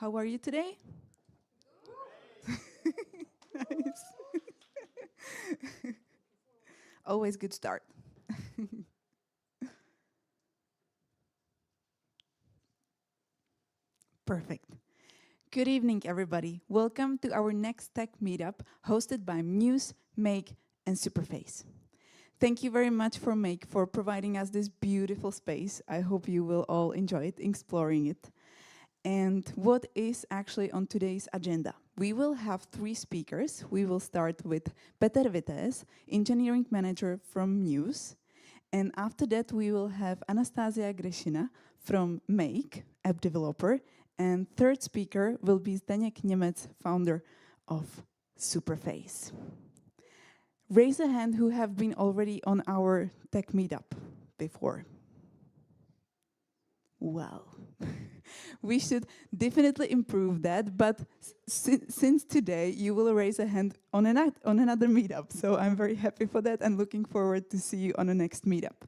How are you today? Nice. Always good start. Perfect. Good evening, everybody. Welcome to our next tech meetup hosted by Mews, Make, and Superface. Thank you very much for Make for providing us this beautiful space. I hope you will all enjoy it, exploring it. And what is actually on today's agenda? We will have 3 speakers. We will start with Peter Vitéz, engineering manager from Mews. And after that, we will have Anastasia Grishina from Make, app developer. And third speaker will be Zdeněk Němec, founder of Superface. Raise a hand who have been already on our tech meetup before. Well, we should definitely improve that, but since today you will raise a hand on another meetup, so I'm very happy for that and looking forward to see you on the next meetup.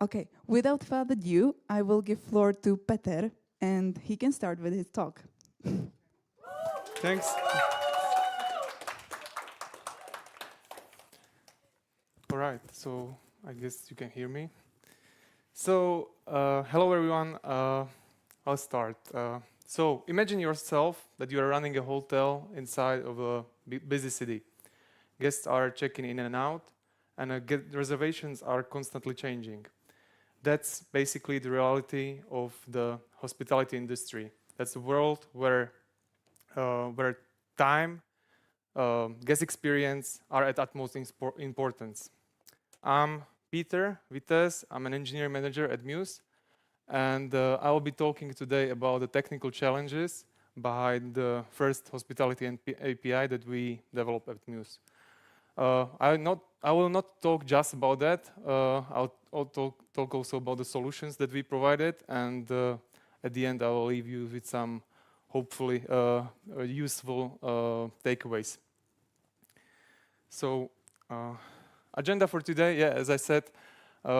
Okay, without further ado, I will give floor to Peter, and he can start with his talk. Thanks. All right, so I guess you can hear me. So, hello everyone. I'll start. So, imagine yourself that you are running a hotel inside of a busy city. Guests are checking in and out, and reservations are constantly changing. That's basically the reality of the hospitality industry. That's a world where time, guest experience are at utmost importance. I'm Peter Vitéz. I'm an engineering manager at Mews, and I will be talking today about the technical challenges behind the first hospitality API that we developed at Mews. I will not talk just about that. I'll talk also about the solutions that we provided, and at the end I will leave you with some hopefully useful takeaways. So, agenda for today, yeah, as I said,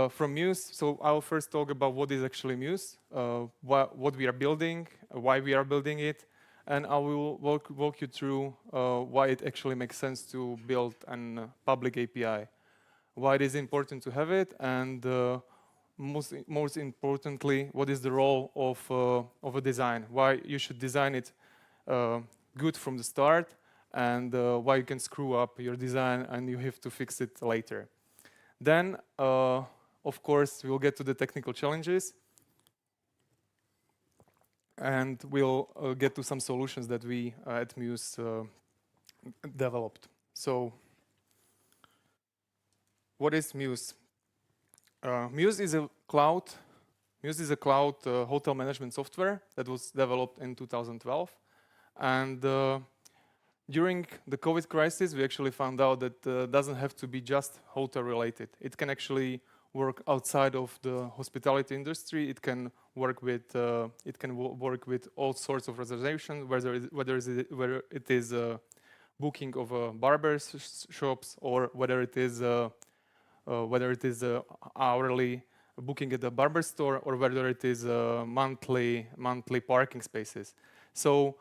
from Mews. So I will first talk about what is actually Mews, what we are building, why we are building it, and I will walk you through why it actually makes sense to build a public API, why it is important to have it, and most importantly, what is the role of a design, why you should design it good from the start, and why you can screw up your design and you have to fix it later. Then, of course, we'll get to the technical challenges, and we'll get to some solutions that we at Mews developed. So, what is Mews? Mews is a cloud hotel management software that was developed in 2012, and during the COVID crisis, we actually found out that it doesn't have to be just hotel related. It can actually work outside of the hospitality industry. It can work with all sorts of reservations, whether it is booking of barber shops, or whether it is hourly booking at the barber store, or whether it is monthly parking spaces. So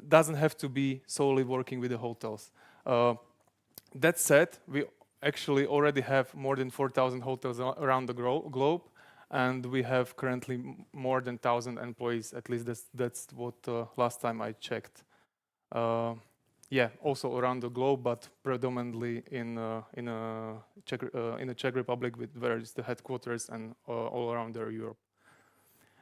doesn't have to be solely working with the hotels. That said, we actually already have more than 4,000 hotels around the globe, and we have currently more than 1,000 employees. At least that's what last time I checked. Yeah, also around the globe, but predominantly in the Czech Republic, where is the headquarters, and all around Europe.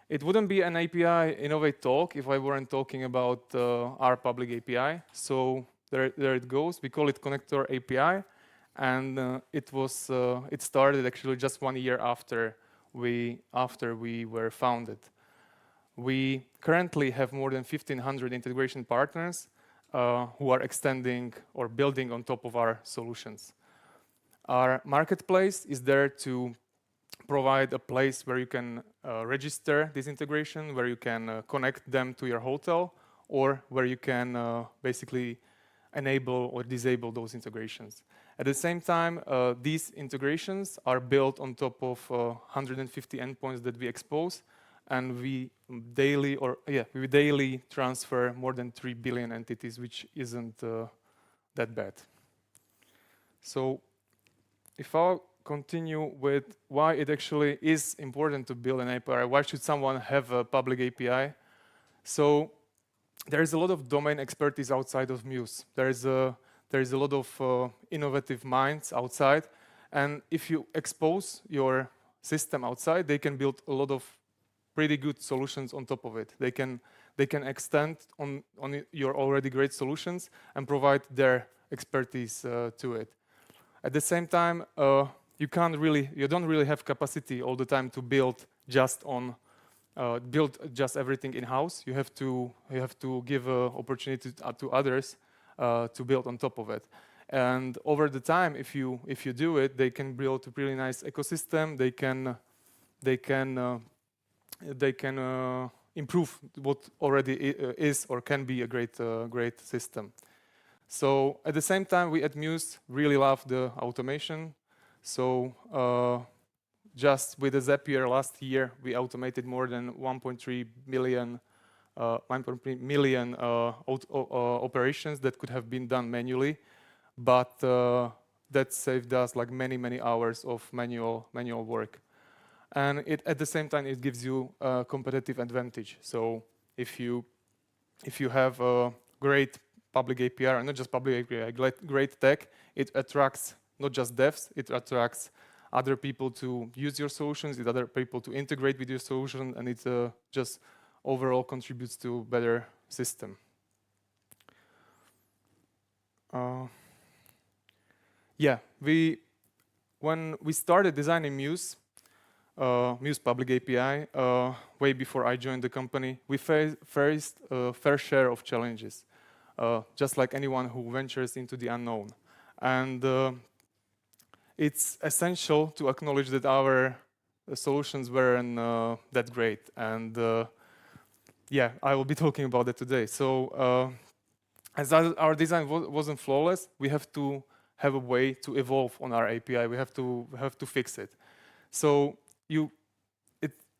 It wouldn't be an API Innovate talk if I weren't talking about our public API. So there it goes. We call it Connector API, and it started actually just 1 year after we were founded. We currently have more than 1,500 integration partners who are extending or building on top of our solutions. Our marketplace is there to provide a place where you can register this integration, where you can connect them to your hotel, or where you can basically enable or disable those integrations. At the same time, these integrations are built on top of 150 endpoints that we expose, and we daily transfer more than 3 billion entities, which isn't that bad. So if I continue with why it actually is important to build an API, why should someone have a public API? So there is a lot of domain expertise outside of Mews. There is a lot of innovative minds outside, and if you expose your system outside, they can build a lot of pretty good solutions on top of it. They can extend on your already great solutions and provide their expertise to it. At the same time, you don't really have capacity all the time to build just everything in-house. You have to give opportunity to others to build on top of it. And over the time, if you do it, they can build a really nice ecosystem. They can improve what already is or can be a great system. So at the same time, we at Mews really love the automation. So just with the Zapier last year, we automated more than 1.3 million operations that could have been done manually, but that saved us like many hours of manual work. And at the same time, it gives you a competitive advantage. So if you have a great public API, or not just public API, great tech, it attracts not just devs, it attracts other people to use your solutions, it other people to integrate with your solution, and it just overall contributes to a better system. When we started designing Mews public API, way before I joined the company, we faced a fair share of challenges, just like anyone who ventures into the unknown. And it's essential to acknowledge that our solutions weren't that great. And I will be talking about that today. So as our design wasn't flawless, we have to have a way to evolve on our API. We have to fix it. So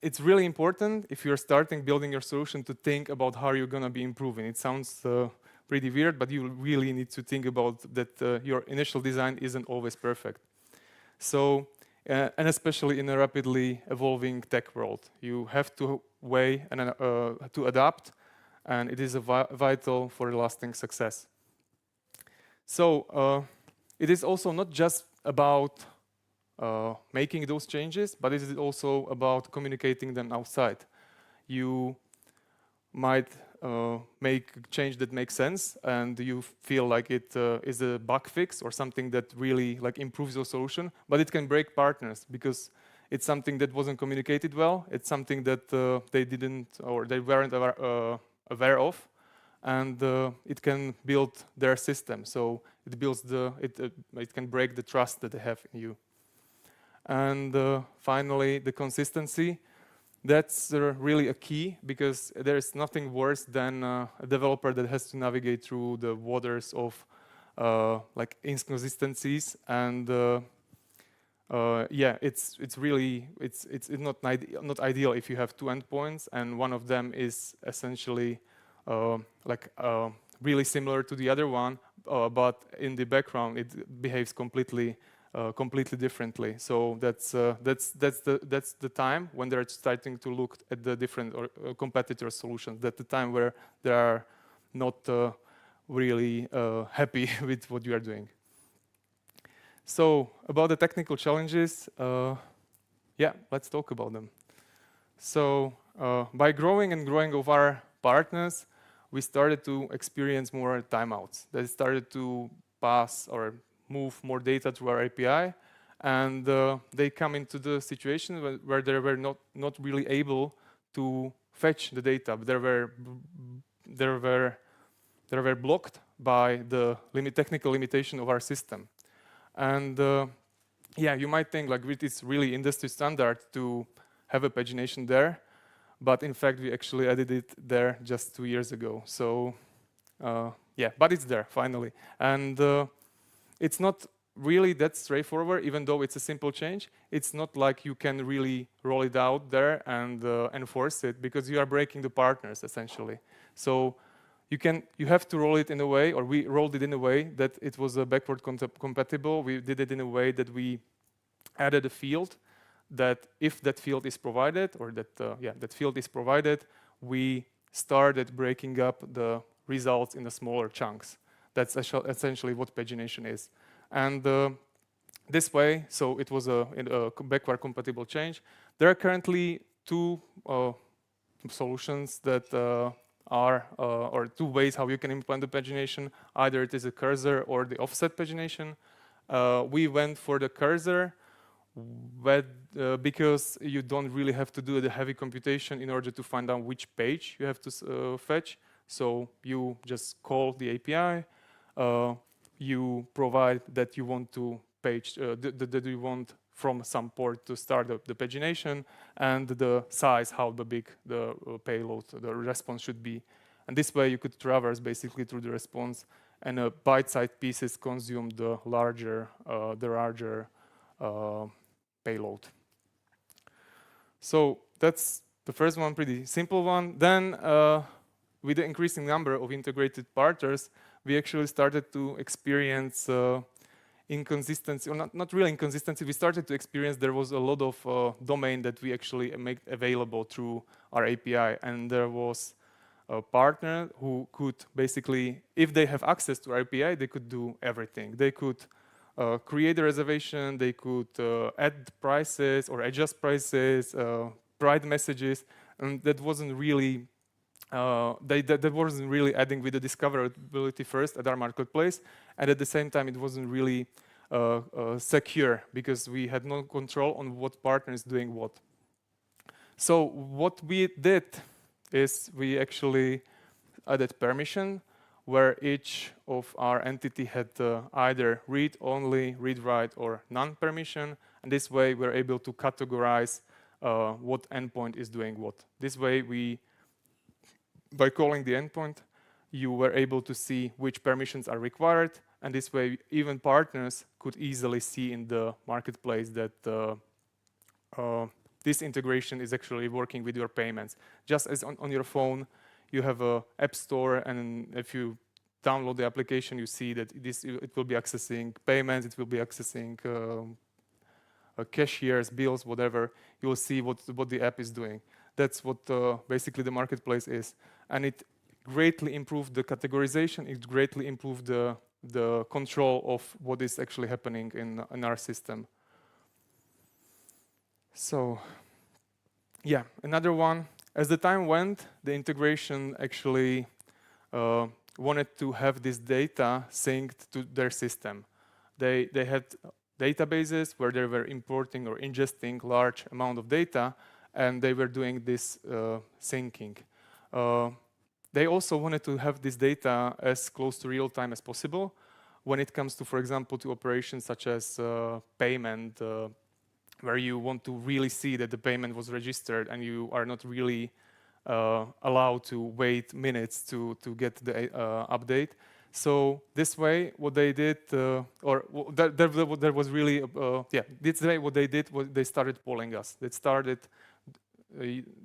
it's really important if you're starting building your solution to think about how you're going to be improving. It sounds pretty weird, but you really need to think about that your initial design isn't always perfect. So, and especially in a rapidly evolving tech world, you have to weigh and to adapt, and it is vital for lasting success. So it is also not just about making those changes, but it is also about communicating them outside. You might make a change that makes sense, and you feel like it is a bug fix or something that really like improves your solution, but it can break partners because it's something that wasn't communicated well. It's something that they didn't or they weren't aware of, and it can build their system. So it builds it can break the trust that they have in you. And finally, the consistency. That's really a key, because there is nothing worse than a developer that has to navigate through the waters of like inconsistencies. And it's not ideal if you have two endpoints and one of them is essentially really similar to the other one, but in the background it behaves completely differently. So that's the time when they're starting to look at the different competitor solutions. That's the time where they are not really happy with what you are doing. So about the technical challenges, let's talk about them. So by growing of our partners, we started to experience more timeouts. They started to pass or move more data through our API, and they come into the situation where they were not really able to fetch the data. But they were blocked by the technical limitation of our system. And you might think like it is really industry standard to have a pagination there, but in fact we actually added it there just 2 years ago. So but it's there finally, and it's not really that straightforward, even though it's a simple change. It's not like you can really roll it out there and enforce it, because you are breaking the partners essentially. So you have to roll it in a way, or we rolled it in a way that it was backward compatible. We did it in a way that we added a field that if that field is provided, or that field is provided, we started breaking up the results in the smaller chunks. That's essentially what pagination is. And this way, so it was a backward compatible change. There are currently two solutions that or two ways how you can implement the pagination. Either it is a cursor or the offset pagination. We went for the cursor, because you don't really have to do the heavy computation in order to find out which page you have to fetch. So you just call the API, you provide that you want to that you want from some port to start the pagination, and the size, how big the payload, the response should be. And this way you could traverse basically through the response, and bite-sized pieces consume the larger payload. So that's the first one, pretty simple one. Then with the increasing number of integrated partners, we actually started to experience inconsistency, or not really inconsistency. We started to experience there was a lot of domain that we actually make available through our API, and there was a partner who could basically, if they have access to our API, they could do everything. They could create a reservation, they could add prices or adjust prices, write messages, and that wasn't really that wasn't really adding with the discoverability first at our marketplace, and at the same time it wasn't really secure, because we had no control on what partner is doing what. So what we did is we actually added permission, where each of our entity had either read-only, read-write, or none-permission, and this way we're able to categorize what endpoint is doing what. This way by calling the endpoint, you were able to see which permissions are required, and this way even partners could easily see in the marketplace that this integration is actually working with your payments. Just as on your phone, you have an app store, and if you download the application, you see that it will be accessing payments, it will be accessing cashiers, bills, whatever. You will see what the app is doing. That's what basically the marketplace is. And it greatly improved the categorization, it greatly improved the control of what is actually happening in our system. So, yeah, another one. As the time went, the integration actually wanted to have this data synced to their system. They had databases where they were importing or ingesting large amount of data, and they were doing this syncing. They also wanted to have this data as close to real time as possible when it comes to, for example, to operations such as payment, where you want to really see that the payment was registered, and you are not really allowed to wait minutes to get the update. So this way, what they did, there was really, this way what they did was they started polling us. They started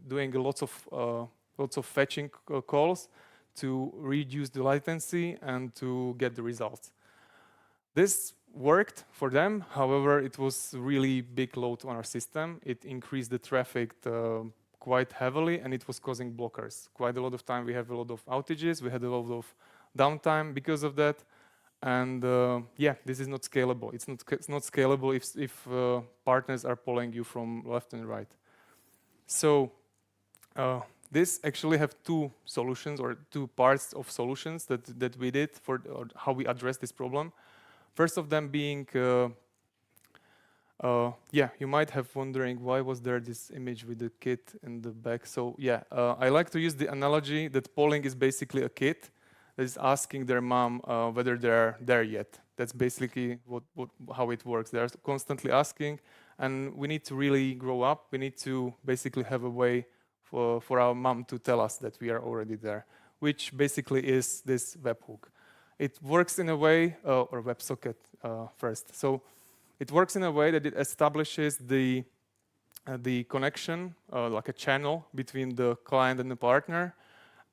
doing lots of fetching calls to reduce the latency and to get the results. This worked for them. However, it was really big load on our system. It increased the traffic quite heavily, and it was causing blockers. Quite a lot of time we have a lot of outages. We had a lot of downtime because of that. And this is not scalable. It's not scalable if partners are polling you from left and right. So this actually have two solutions, or two parts of solutions that we did for how we address this problem. First of them being, you might have wondering why was there this image with the kid in the back. So I like to use the analogy that polling is basically a kid that is asking their mom whether they're there yet. That's basically how it works. They're constantly asking, and we need to really grow up. We need to basically have a way for our mom to tell us that we are already there, which basically is this webhook. It works in a way, or WebSocket, first. So it works in a way that it establishes the connection, like a channel between the client and the partner.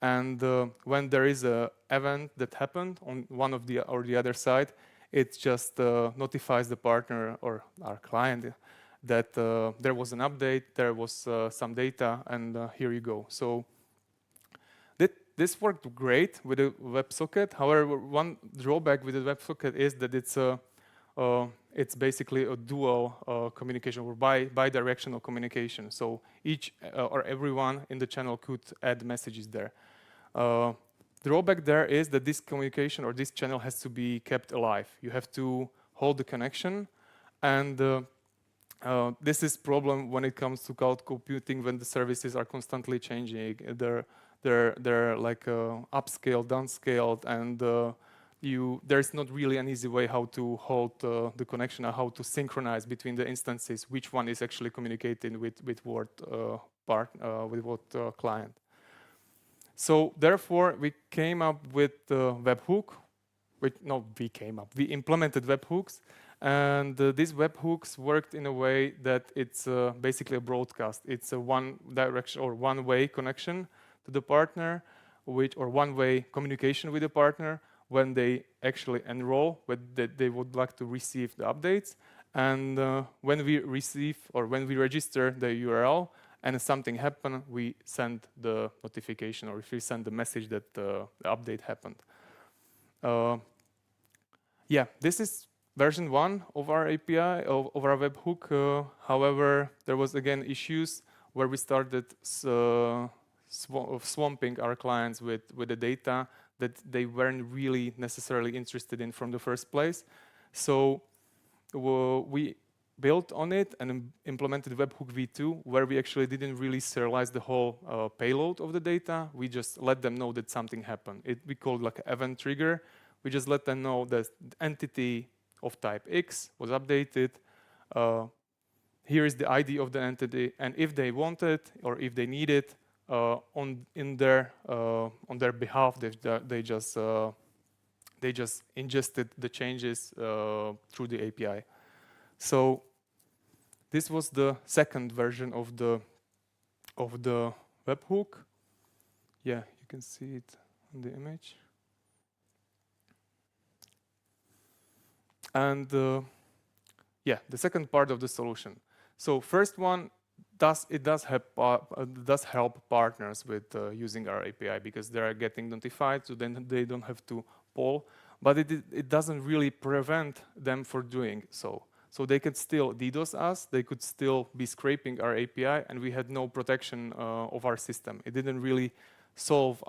And when there is an event that happened on one of the or the other side, it just notifies the partner or our client that there was an update, there was some data, and here you go. So this worked great with a WebSocket. However, one drawback with the WebSocket is that it's basically a dual communication or bi-directional communication. So each or everyone in the channel could add messages there. Drawback there is that this communication or this channel has to be kept alive. You have to hold the connection, and this is problem when it comes to cloud computing, when the services are constantly changing. They're like upscaled, downscaled, and there's not really an easy way how to hold the connection or how to synchronize between the instances, which one is actually communicating with what client. So therefore, we came up with webhook. We implemented webhooks, and these webhooks worked in a way that it's basically a broadcast. It's a one direction or one-way connection to the partner, or one-way communication with the partner when they actually enroll, when they would like to receive the updates, and when we receive or when we register the URL and something happened, we send the notification, or if we send the message that the update happened. Yeah, this is version 1 of our API, of our webhook. However, there was again issues where we started swamping our clients with the data that they weren't really necessarily interested in from the first place. So we built on it and implemented webhook v2, where we actually didn't really serialize the whole payload of the data. We just let them know that something happened. We called like an event trigger. We just let them know that the entity of type X was updated. Here is the ID of the entity, and if they want it or if they need it on their behalf, they just ingested the changes through the API. So this was the second version of the webhook. Yeah, you can see it in the image. And yeah, the second part of the solution. So first one, does help partners with using our API, because they are getting notified, so then they don't have to poll. But it doesn't really prevent them from doing so. So they could still DDoS us, they could still be scraping our API, and we had no protection of our system. It didn't really solve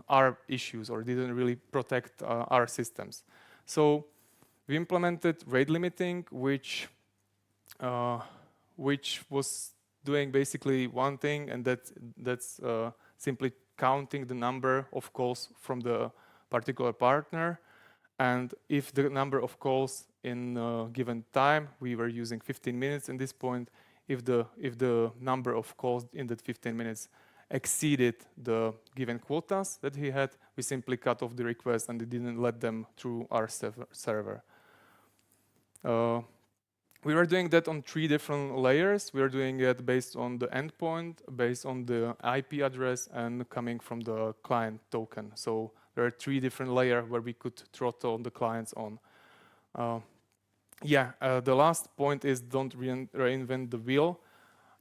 our issues, or didn't really protect our systems. So we implemented rate limiting, which was doing basically one thing, and that's simply counting the number of calls from the particular partner. And if the number of calls in a given time, we were using 15 minutes at this point, if the number of calls in that 15 minutes exceeded the given quotas that he had, we simply cut off the request and didn't let them through our server. We were doing that on 3 different layers. We were doing it based on the endpoint, based on the IP address, and coming from the client token. So there are 3 different layers where we could throttle the clients on. The last point is don't reinvent the wheel.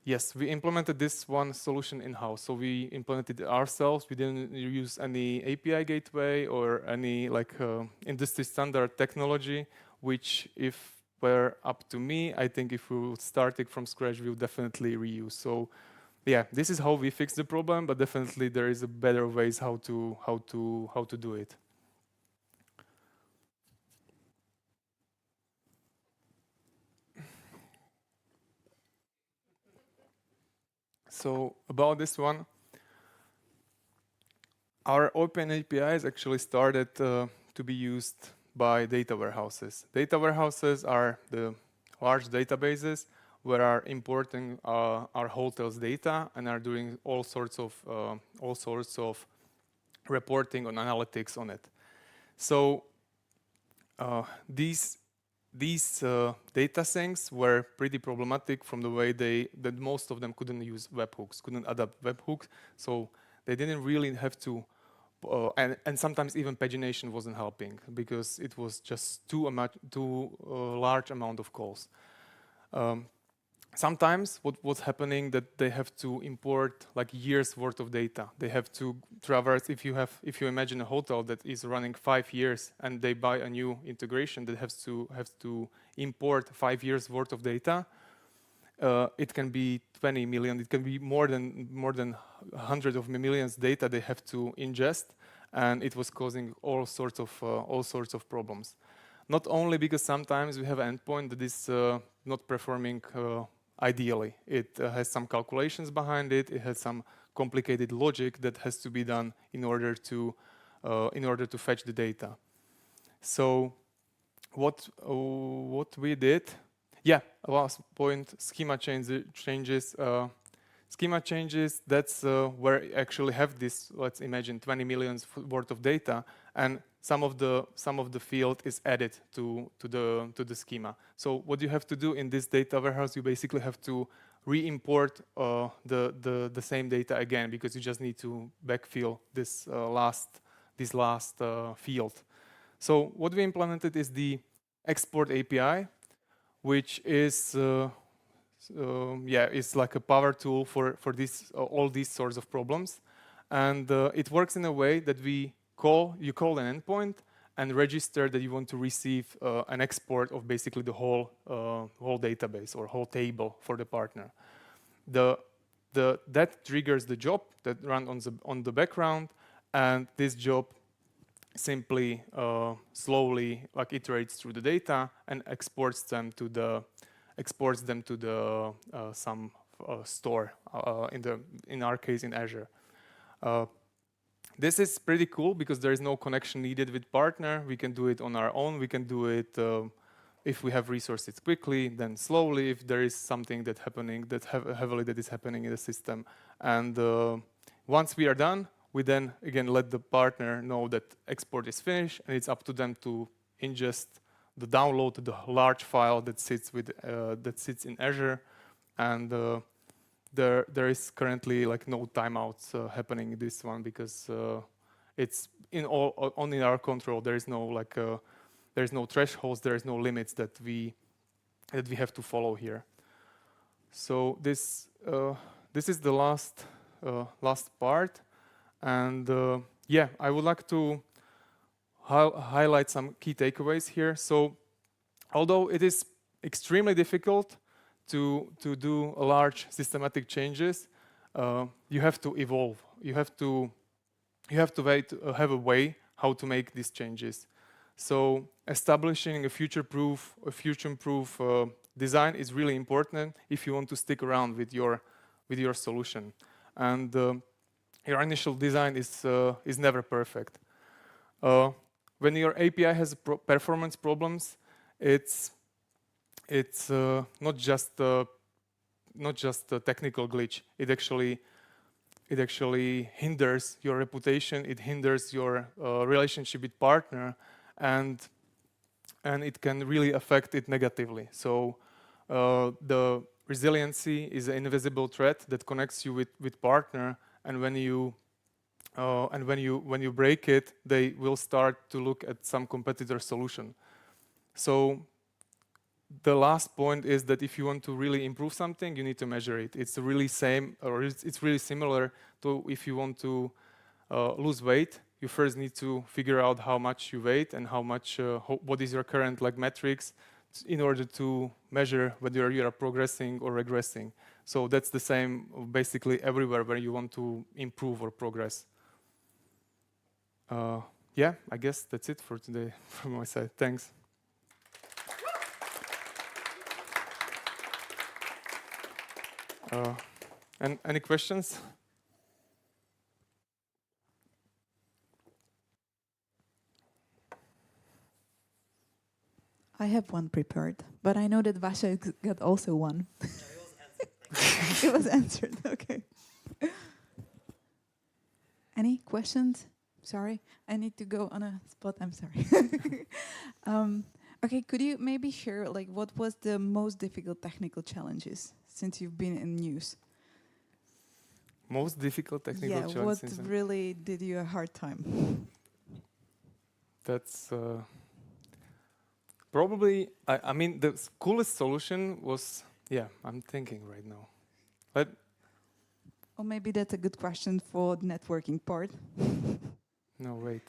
Yes, we implemented this one solution in-house. So we implemented it ourselves. We didn't use any API gateway or any industry standard technology, which if were up to me, I think if we would start it from scratch, we would definitely reuse. So yeah, this is how we fix the problem, but definitely there is a better ways how to do it. So about this one, our open APIs actually started to be used by data warehouses. Data warehouses are the large databases where are importing our hotels data and are doing all sorts of reporting on analytics on it. So these these data sinks were pretty problematic from the way that most of them couldn't use webhooks, couldn't adapt webhooks, so they didn't really have to, and sometimes even pagination wasn't helping because it was just too large amount of calls. Sometimes what's happening that they have to import like years worth of data. They have to traverse, if you imagine a hotel that is running 5 years and they buy a new integration that has to import 5 years worth of data, it can be 20 million, it can be more than hundreds of millions data they have to ingest, and it was causing all sorts of problems. Not only because sometimes we have an endpoint that is not performing ideally. It has some calculations behind it. It has some complicated logic that has to be done in order to fetch the data. So what we did? Yeah, last point: schema changes. Schema changes. That's where we actually have this. Let's imagine 20 million worth of data, and some of the field is added to the schema. So what you have to do in this data warehouse, you basically have to re-import the same data again, because you just need to backfill this last field. So what we implemented is the export API, which is it's like a power tool for this all these sorts of problems, and it works in a way that you call an endpoint and register that you want to receive an export of basically the whole database or whole table for the partner. That triggers the job that runs on the background, and this job simply slowly like iterates through the data and exports them to the some store in our case in Azure. This is pretty cool because there is no connection needed with partner. We can do it on our own. We can do it if we have resources quickly, then slowly if there is something that is happening in the system. And once we are done, we then again let the partner know that export is finished, and it's up to them to ingest the download the large file that sits in Azure, and there is currently like no timeouts happening in this one because it's only in our control. There is no thresholds, there is no limits that we have to follow here. So this is the last part, and I would like to highlight some key takeaways here. So although it is extremely difficult to do large systematic changes, you have to evolve. You have to have a way how to make these changes. So establishing a future-proof design is really important if you want to stick around with your solution. And your initial design is never perfect. When your API has performance problems, it's not just a technical glitch. It actually hinders your reputation. It hinders your relationship with partner, and it can really affect it negatively. So the resiliency is an invisible thread that connects you with partner, and when you break it, they will start to look at some competitor solution. So the last point is that if you want to really improve something, you need to measure it. It's really similar to if you want to lose weight. You first need to figure out how much you weigh and what is your current metrics in order to measure whether you are progressing or regressing. So that's the same basically everywhere where you want to improve or progress. I guess that's it for today from my side. Thanks. And any questions? I have one prepared, but I know that Vasha got also one. It was answered. Okay. Any questions? Sorry, I need to go on a spot. I'm sorry. Okay, could you maybe share like what was the most difficult technical challenges since you've been in Mews? Most difficult technical Yeah, challenge what since then? really did you a hard time? That's probably, I mean, the coolest solution was, yeah, I'm thinking right now. But Or maybe that's a good question for the networking part. no, wait.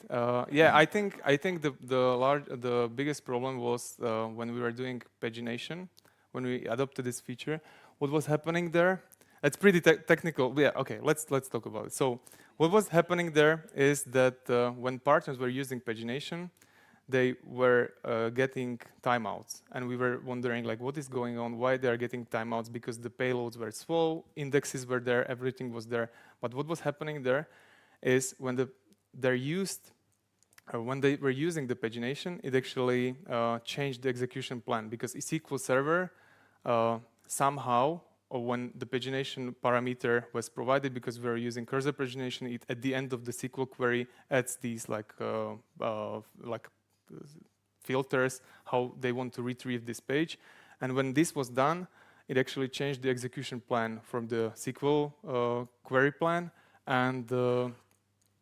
Yeah, I think the biggest problem was when we were doing pagination, when we adopted this feature. What was happening there? It's pretty technical. Yeah, okay. Let's talk about it. So, what was happening there is that when partners were using pagination, they were getting timeouts, and we were wondering like what is going on, why they are getting timeouts, because the payloads were slow, indexes were there, everything was there. But what was happening there is when when they were using the pagination, it actually changed the execution plan, because a SQL Server somehow, or when the pagination parameter was provided, because we were using cursor pagination, it at the end of the SQL query adds these like filters how they want to retrieve this page. And when this was done, it actually changed the execution plan from the SQL query plan, and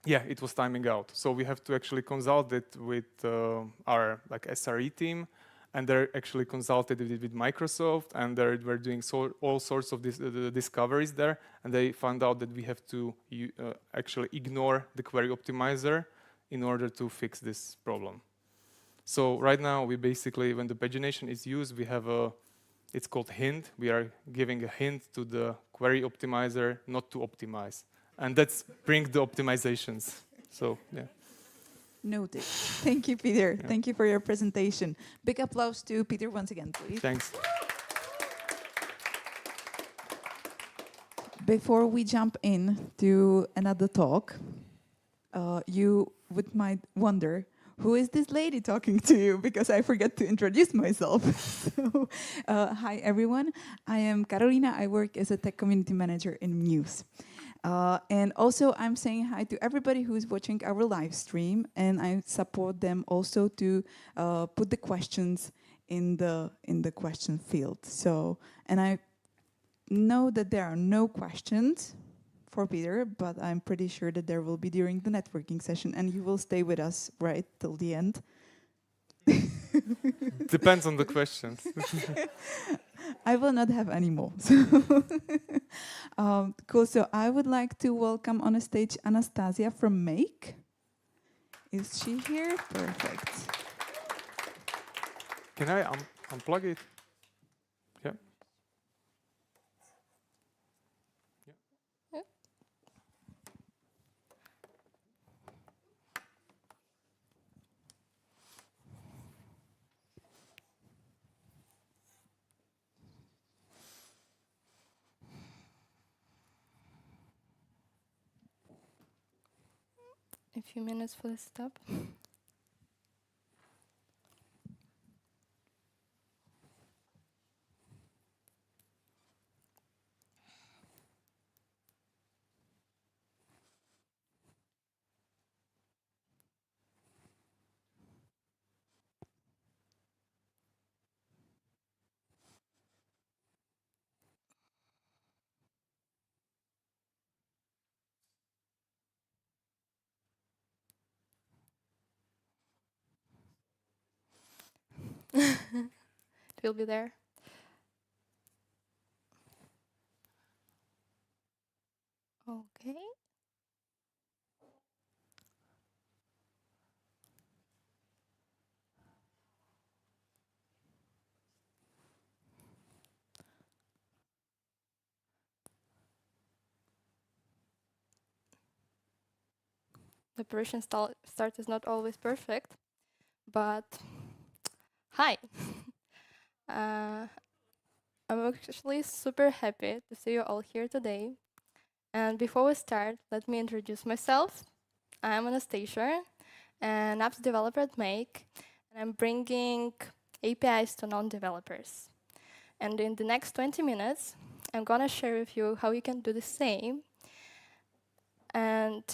yeah, it was timing out. So we have to actually consult it with our like SRE team, and they actually consulted it with Microsoft, and they were doing all sorts of discoveries there, and they found out that we have to actually ignore the query optimizer in order to fix this problem. So right now, we basically, when the pagination is used, we have it's called hint. We are giving a hint to the query optimizer not to optimize. And that's bring the optimizations. So, yeah. Noted. Thank you, Peter. Yeah. Thank you for your presentation. Big applause to Peter once again, please. Thanks. Before we jump in to another talk, you might wonder, who is this lady talking to you? Because I forgot to introduce myself. So, hi, everyone. I am Carolina. I work as a tech community manager in Mews. And also, I'm saying hi to everybody who's watching our live stream, and I support them also to put the questions in the question field. So, and I know that there are no questions for Peter, but I'm pretty sure that there will be during the networking session, and you will stay with us right till the end. Depends on the questions. I will not have any more. Cool. So I would like to welcome on the stage Anastasia from Make. Is she here? Perfect. Can I unplug it? Yeah. Yeah. A few minutes for the stop. It will be there. Okay. The operation start is not always perfect, but hi. I'm actually super happy to see you all here today. And before we start, let me introduce myself. I'm Anastasia, an apps developer at Make, and I'm bringing APIs to non-developers. And in the next 20 minutes, I'm gonna share with you how you can do the same, and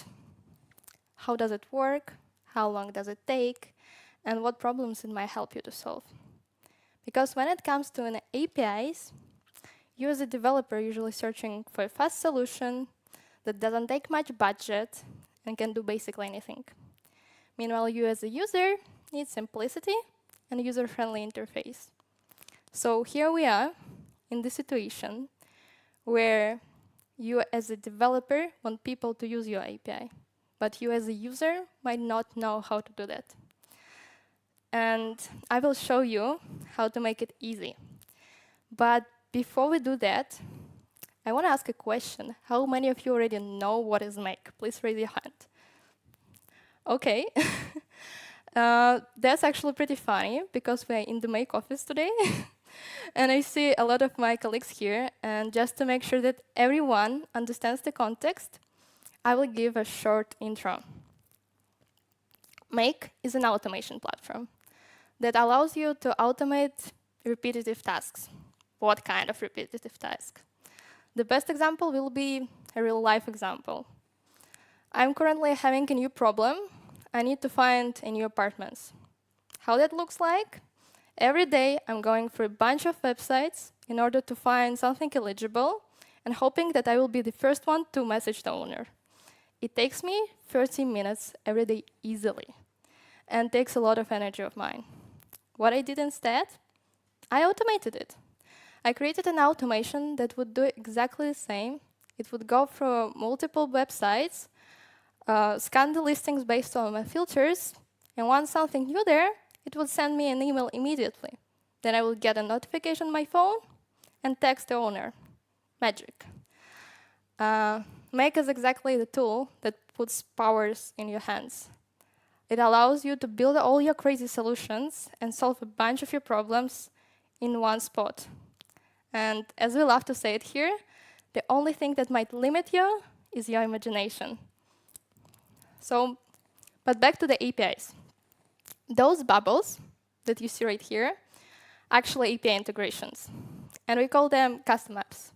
how does it work, how long does it take, and what problems it might help you to solve. Because when it comes to an APIs, you as a developer are usually searching for a fast solution that doesn't take much budget and can do basically anything. Meanwhile, you as a user need simplicity and a user-friendly interface. So here we are in the situation where you as a developer want people to use your API, but you as a user might not know how to do that. And I will show you how to make it easy. But before we do that, I want to ask a question. How many of you already know what is Make? Please raise your hand. OK. That's actually pretty funny, because we're in the Make office today. And I see a lot of my colleagues here. And just to make sure that everyone understands the context, I will give a short intro. Make is an automation platform that allows you to automate repetitive tasks. What kind of repetitive tasks? The best example will be a real-life example. I'm currently having a new problem. I need to find a new apartment. How that looks like? Every day, I'm going through a bunch of websites in order to find something eligible and hoping that I will be the first one to message the owner. It takes me 30 minutes every day easily and takes a lot of energy of mine. What I did instead? I automated it. I created an automation that would do exactly the same. It would go through multiple websites, scan the listings based on my filters, and once something new there, it would send me an email immediately. Then I would get a notification on my phone and text the owner. Magic. Make is exactly the tool that puts powers in your hands. It allows you to build all your crazy solutions and solve a bunch of your problems in one spot. And as we love to say it here, the only thing that might limit you is your imagination. So, but back to the APIs. Those bubbles that you see right here, actually API integrations. And we call them custom apps.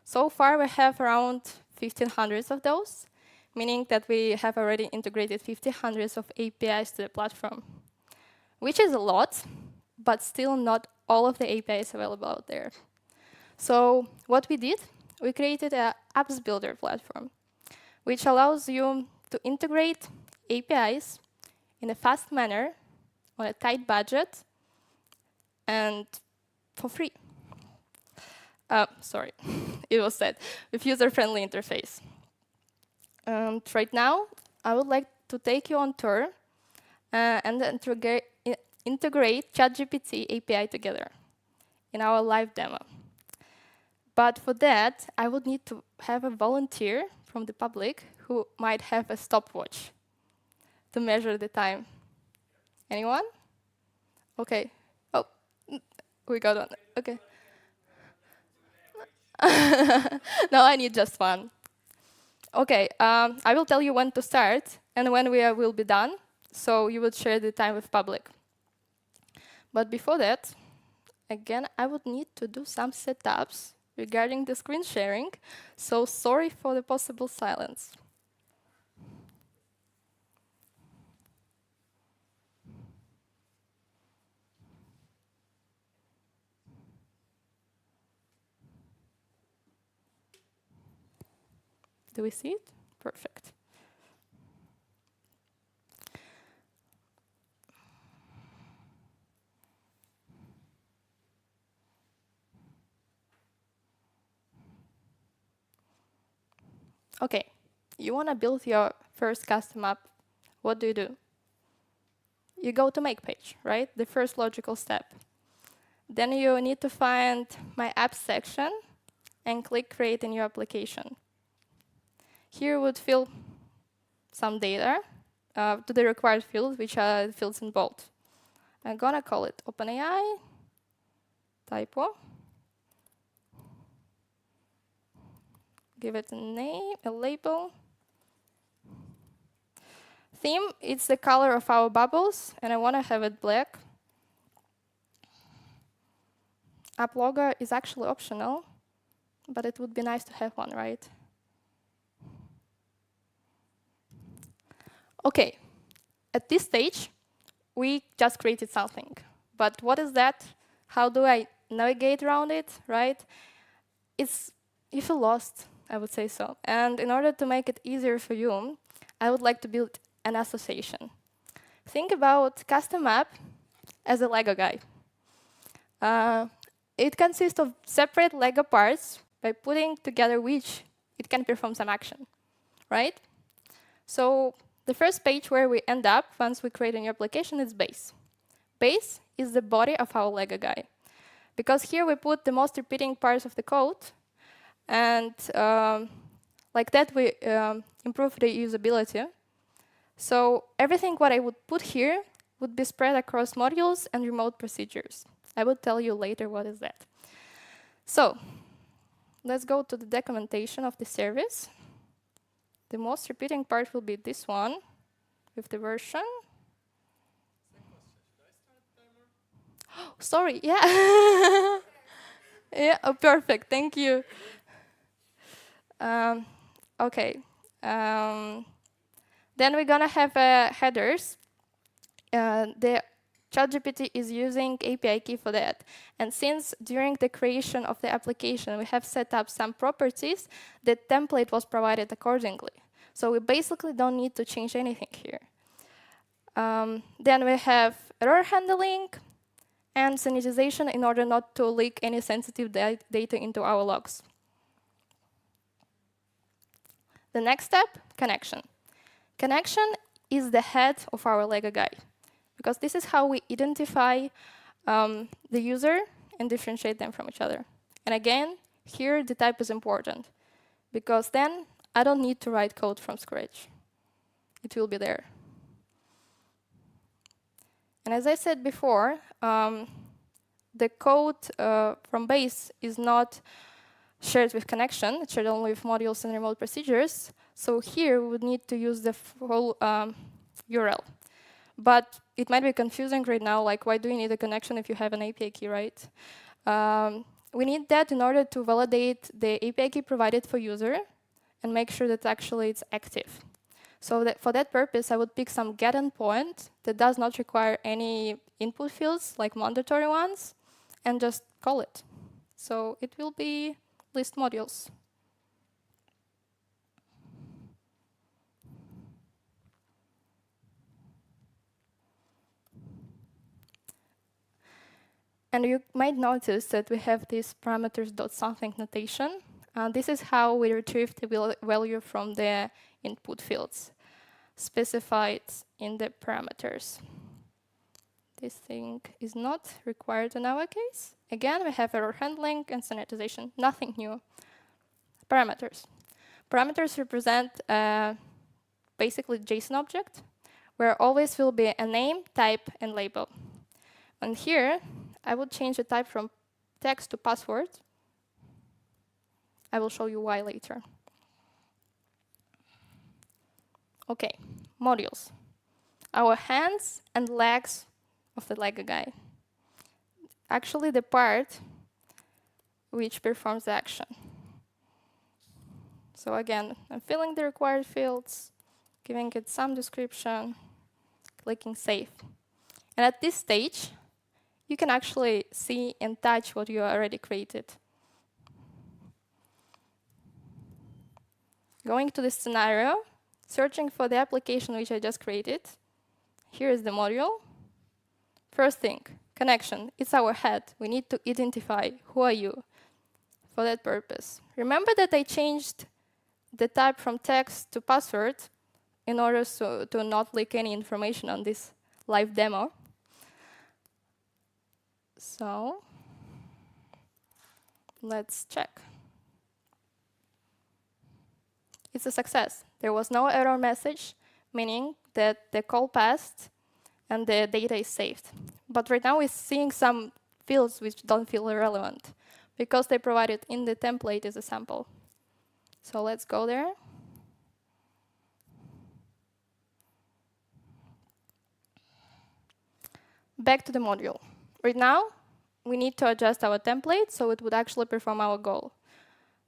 So far, we have around 1,500 of those, meaning that we have already integrated 1,500 of APIs to the platform, which is a lot, but still not all of the APIs available out there. So what we did, we created an apps builder platform, which allows you to integrate APIs in a fast manner, on a tight budget, and for free. Sorry, it was said, with user-friendly interface. And right now, I would like to take you on tour and integrate ChatGPT API together in our live demo. But for that, I would need to have a volunteer from the public who might have a stopwatch to measure the time. Anyone? OK. Oh, we got one. OK. No, I need just one. OK, I will tell you when to start and when we will be done, so you would share the time with public. But before that, again, I would need to do some setups regarding the screen sharing, so sorry for the possible silence. Do we see it? Perfect. OK, you want to build your first custom app. What do? You go to Make page, right? The first logical step. Then you need to find My Apps section and click Create a New Application. Here you would fill some data to the required field, which are the fields in bold. I'm going to call it OpenAI, typo. Give it a name, a label. Theme, it's the color of our bubbles, and I want to have it black. App logo is actually optional, but it would be nice to have one, right? OK, at this stage, we just created something. But what is that? How do I navigate around it, right? You feel lost, I would say so. And in order to make it easier for you, I would like to build an association. Think about custom app as a Lego guy. It consists of separate Lego parts. By putting together which, it can perform some action, right? So the first page where we end up once we create a new application is base. Base is the body of our Lego guy. Because here we put the most repeating parts of the code, and like that we improve the usability. So everything what I would put here would be spread across modules and remote procedures. I will tell you later what is that. So let's go to the documentation of the service. The most repeating part will be this one with the version. Oh, sorry, yeah. Yeah, oh, perfect, thank you. Okay. Then we're gonna have headers. The ChatGPT is using API key for that. And since during the creation of the application we have set up some properties, the template was provided accordingly. So we basically don't need to change anything here. Then we have error handling and sanitization in order not to leak any sensitive data into our logs. The next step, connection. Connection is the head of our Lego guy, because this is how we identify the user and differentiate them from each other. And again, here the type is important, because then I don't need to write code from scratch. It will be there. And as I said before, the code from base is not shared with connection. It's shared only with modules and remote procedures. So here we would need to use the full URL. But it might be confusing right now, like why do you need a connection if you have an API key, right? We need that in order to validate the API key provided for user and make sure that actually it's active. So that for that purpose, I would pick some get endpoint that does not require any input fields, like mandatory ones, and just call it. So it will be list modules. And you might notice that we have this parameters.something notation. This is how we retrieve the value from the input fields specified in the parameters. This thing is not required in our case. Again, we have error handling and sanitization, nothing new. Parameters. Parameters represent basically JSON object, where always will be a name, type, and label. And here, I will change the type from text to password. I will show you why later. Okay, modules. Our hands and legs of the Lego guy. Actually, the part which performs the action. So again, I'm filling the required fields, giving it some description, clicking save. And at this stage, you can actually see and touch what you already created. Going to the scenario, searching for the application which I just created. Here is the module. First thing, connection. It's our head. We need to identify who are you for that purpose. Remember that I changed the type from text to password in order to not leak any information on this live demo. So let's check. It's a success. There was no error message, meaning that the call passed and the data is saved. But right now we're seeing some fields which don't feel relevant because they provided in the template as a sample. So let's go there. Back to the module. Right now, we need to adjust our template so it would actually perform our goal.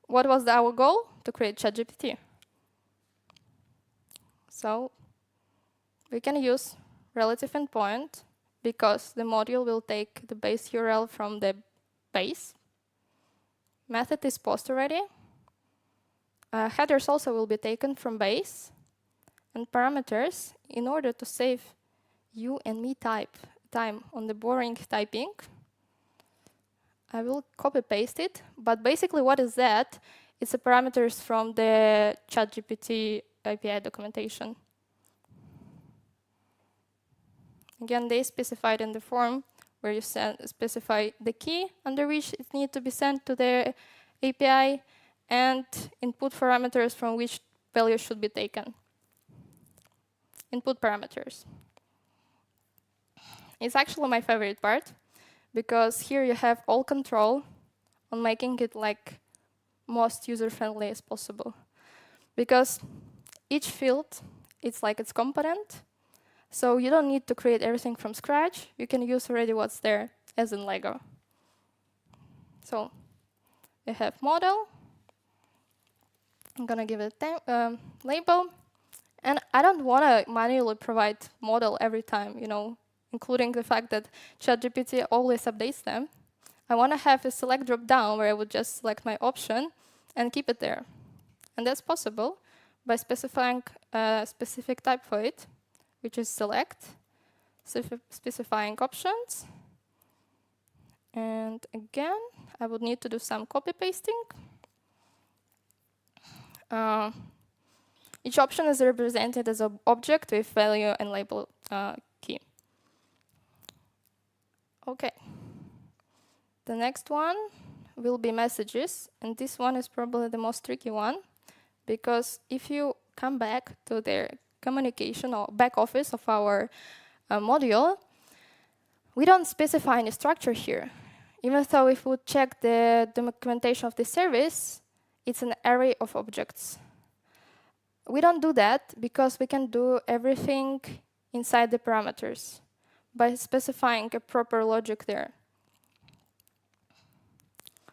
What was our goal? To create ChatGPT. So we can use relative endpoint, because the module will take the base URL from the base. Method is post already. Headers also will be taken from base. And parameters, in order to save you and me time on the boring typing, I will copy-paste it. But basically, what is that? It's the parameters from the ChatGPT API documentation. Again, they specified in the form where you specify the key under which it needs to be sent to the API and input parameters from which value should be taken. Input parameters. It's actually my favorite part, because here you have all control on making it like most user-friendly as possible. Because each field, it's like its component, so you don't need to create everything from scratch. You can use already what's there, as in Lego. So you have model. I'm gonna give it a label. And I don't want to manually provide model every time, including the fact that ChatGPT always updates them. I want to have a select drop-down where I would just select my option and keep it there. And that's possible by specifying a specific type for it, which is select, specifying options. And again, I would need to do some copy-pasting. Each option is represented as an object with value and label key. OK. The next one will be messages. And this one is probably the most tricky one, because if you come back to the communication or back office of our module, we don't specify any structure here. Even though if we would check the documentation of the service, it's an array of objects. We don't do that because we can do everything inside the parameters by specifying a proper logic there.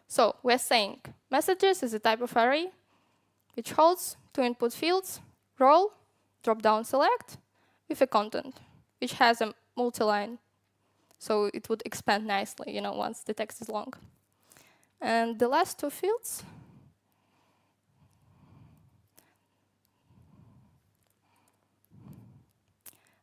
So we're saying messages is a type of array which holds two input fields, role, drop-down select, with a content, which has a multi-line. So it would expand nicely, once the text is long. And the last two fields,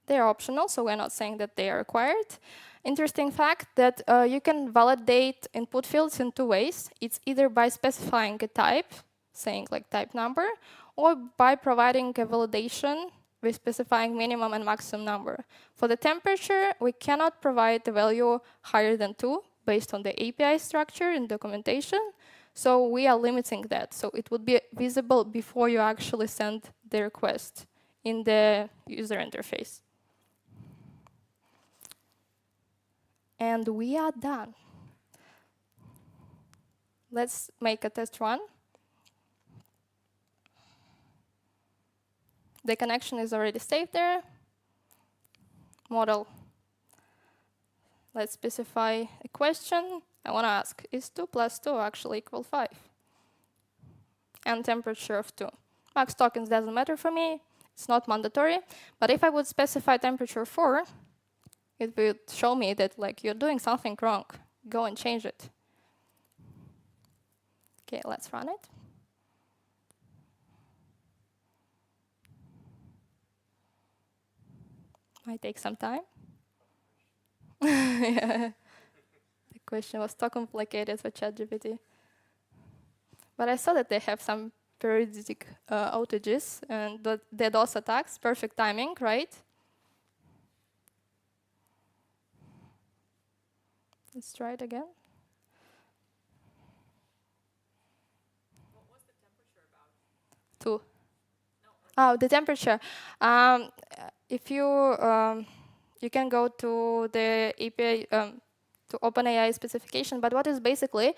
they are optional, so we're not saying that they are required. Interesting fact that you can validate input fields in two ways. It's either by specifying a type, saying like type number, or by providing a validation with specifying minimum and maximum number. For the temperature, we cannot provide the value higher than 2 based on the API structure and documentation. So we are limiting that. So it would be visible before you actually send the request in the user interface. And we are done. Let's make a test run. The connection is already saved there. Model. Let's specify a question. I want to ask, is 2 plus 2 actually equal 5? And temperature of 2. Max tokens doesn't matter for me. It's not mandatory. But if I would specify temperature 4, it would show me that you're doing something wrong. Go and change it. OK, let's run it. Might take some time. Yeah. The question was too complicated for ChatGPT. But I saw that they have some periodic outages and the DDoS attacks. Perfect timing, right? Let's try it again. What was the temperature about? 2. No, oh, the temperature. If you can go to the API, to OpenAI specification, but what is basically,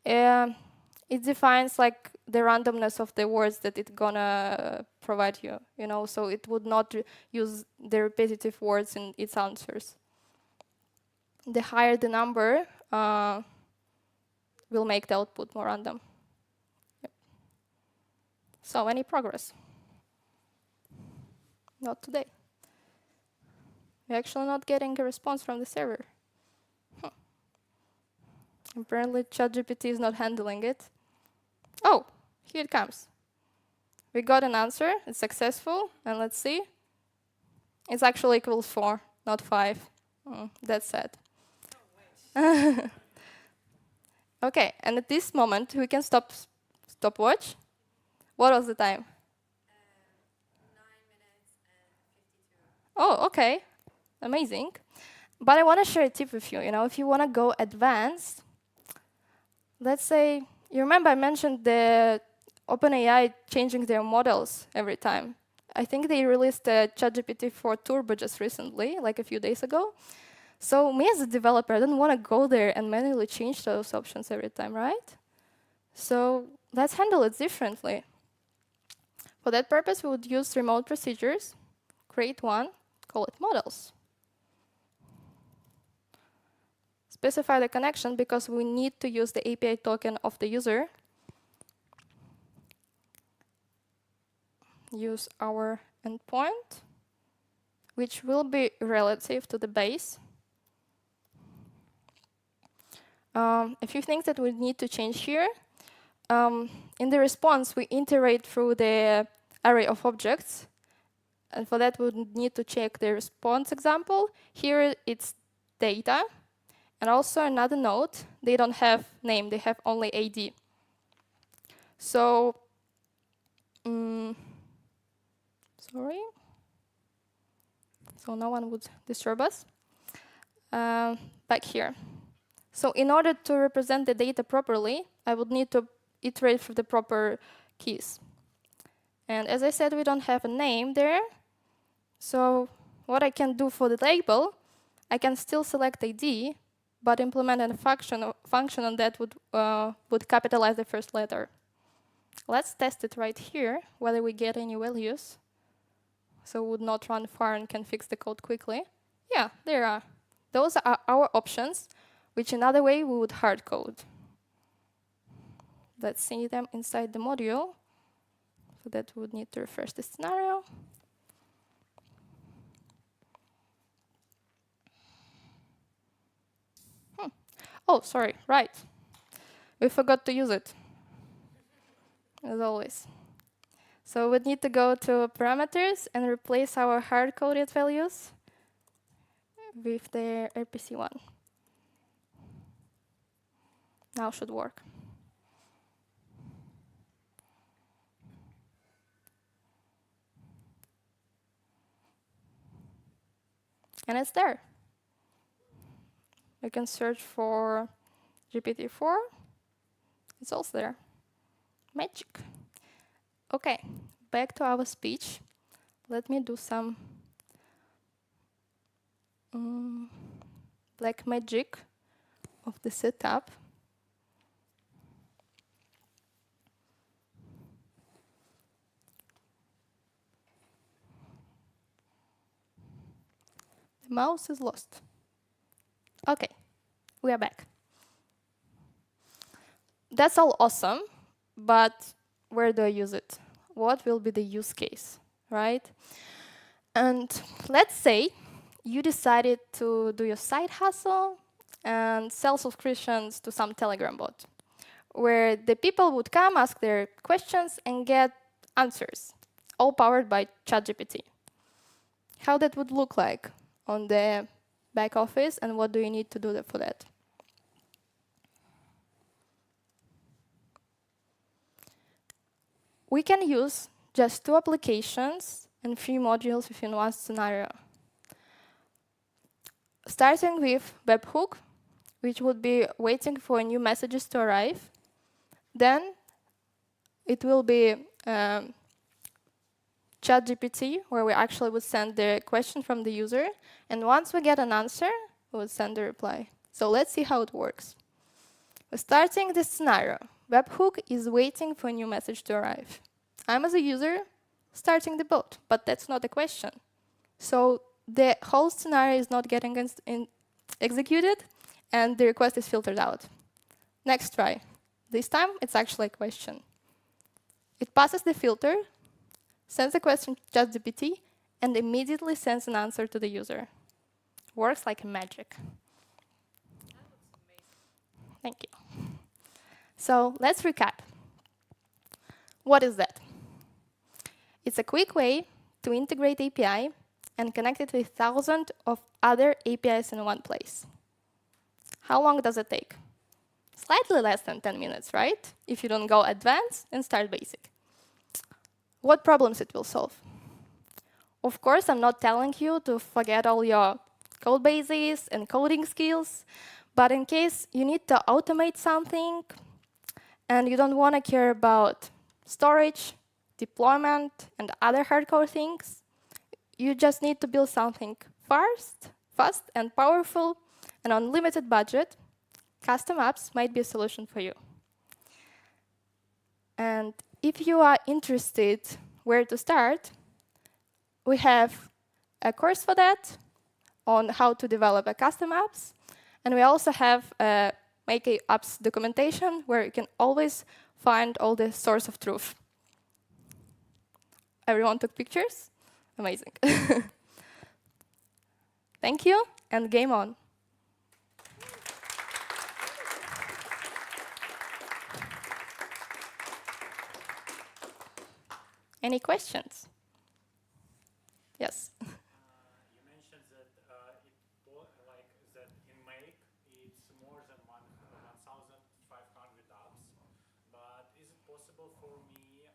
it defines the randomness of the words that it's gonna provide you, so it would not use the repetitive words in its answers. The higher the number, will make the output more random. Yep. So, any progress? Not today. We're actually not getting a response from the server. Apparently, ChatGPT is not handling it. Oh, here it comes. We got an answer. It's successful. And let's see. It's actually equals 4, not 5. That's sad. OK, and at this moment, we can stopwatch. What was the time? 9 minutes and 52. Oh, OK. Amazing. But I want to share a tip with you. If you want to go advanced, let's say, you remember I mentioned the OpenAI changing their models every time. I think they released the ChatGPT 4 Turbo just recently, like a few days ago. So me as a developer, I don't want to go there and manually change those options every time, right? So let's handle it differently. For that purpose, we would use remote procedures, create one, call it models. Specify the connection because we need to use the API token of the user. Use our endpoint, which will be relative to the base. A few things that we need to change here. In the response, we iterate through the array of objects. And for that, we would need to check the response example. Here, it's data. And also another note, they don't have name. They have only ID. So, sorry. So no one would disturb us. Back here. So in order to represent the data properly, I would need to iterate through the proper keys. And as I said, we don't have a name there. So what I can do for the label, I can still select ID, but implement a function on that would capitalize the first letter. Let's test it right here, whether we get any values. So we would not run far and can fix the code quickly. Yeah, there are. Those are our options, which another way we would hard code. Let's see them inside the module. So that we would need to refresh the scenario. Oh, sorry, right. We forgot to use it, as always. So we'd need to go to parameters and replace our hard-coded values with the RPC one. Now should work. And it's there. We can search for GPT-4. It's also there. Magic. OK, back to our speech. Let me do some black magic of the setup. The mouse is lost. OK, we are back. That's all awesome, but where do I use it? What will be the use case, right? And let's say you decided to do your side hustle and sell subscriptions to some Telegram bot, where the people would come, ask their questions, and get answers, all powered by ChatGPT. How that would look like on the back office, and what do you need to do for that? We can use just 2 applications and 3 modules within one scenario. Starting with webhook, which would be waiting for new messages to arrive. Then it will be ChatGPT, where we actually would send the question from the user. And once we get an answer, we would send the reply. So let's see how it works. We're starting this scenario. Webhook is waiting for a new message to arrive. I'm, as a user, starting the bot, but that's not the question. So the whole scenario is not getting executed, and the request is filtered out. Next try. This time, it's actually a question. It passes the filter, sends a question to ChatGPT, and immediately sends an answer to the user. works like magic. Thank you. So let's recap. What is that? It's a quick way to integrate API and connect it with thousands of other APIs in one place. How long does it take? Slightly less than 10 minutes, right? If you don't go advanced and start basic. What problems it will solve? Of course, I'm not telling you to forget all your code bases and coding skills, but in case you need to automate something and you don't want to care about storage, deployment, and other hardcore things, you just need to build something fast and powerful, and on limited budget, custom apps might be a solution for you. And if you are interested where to start, we have a course for that on how to develop a custom apps. And we also have a Make Apps documentation where you can always find all the source of truth. Everyone took pictures? Amazing. Thank you, and game on. Any questions? Yes. You mentioned that like that in Make it's more than 1,500 apps, but is it possible for me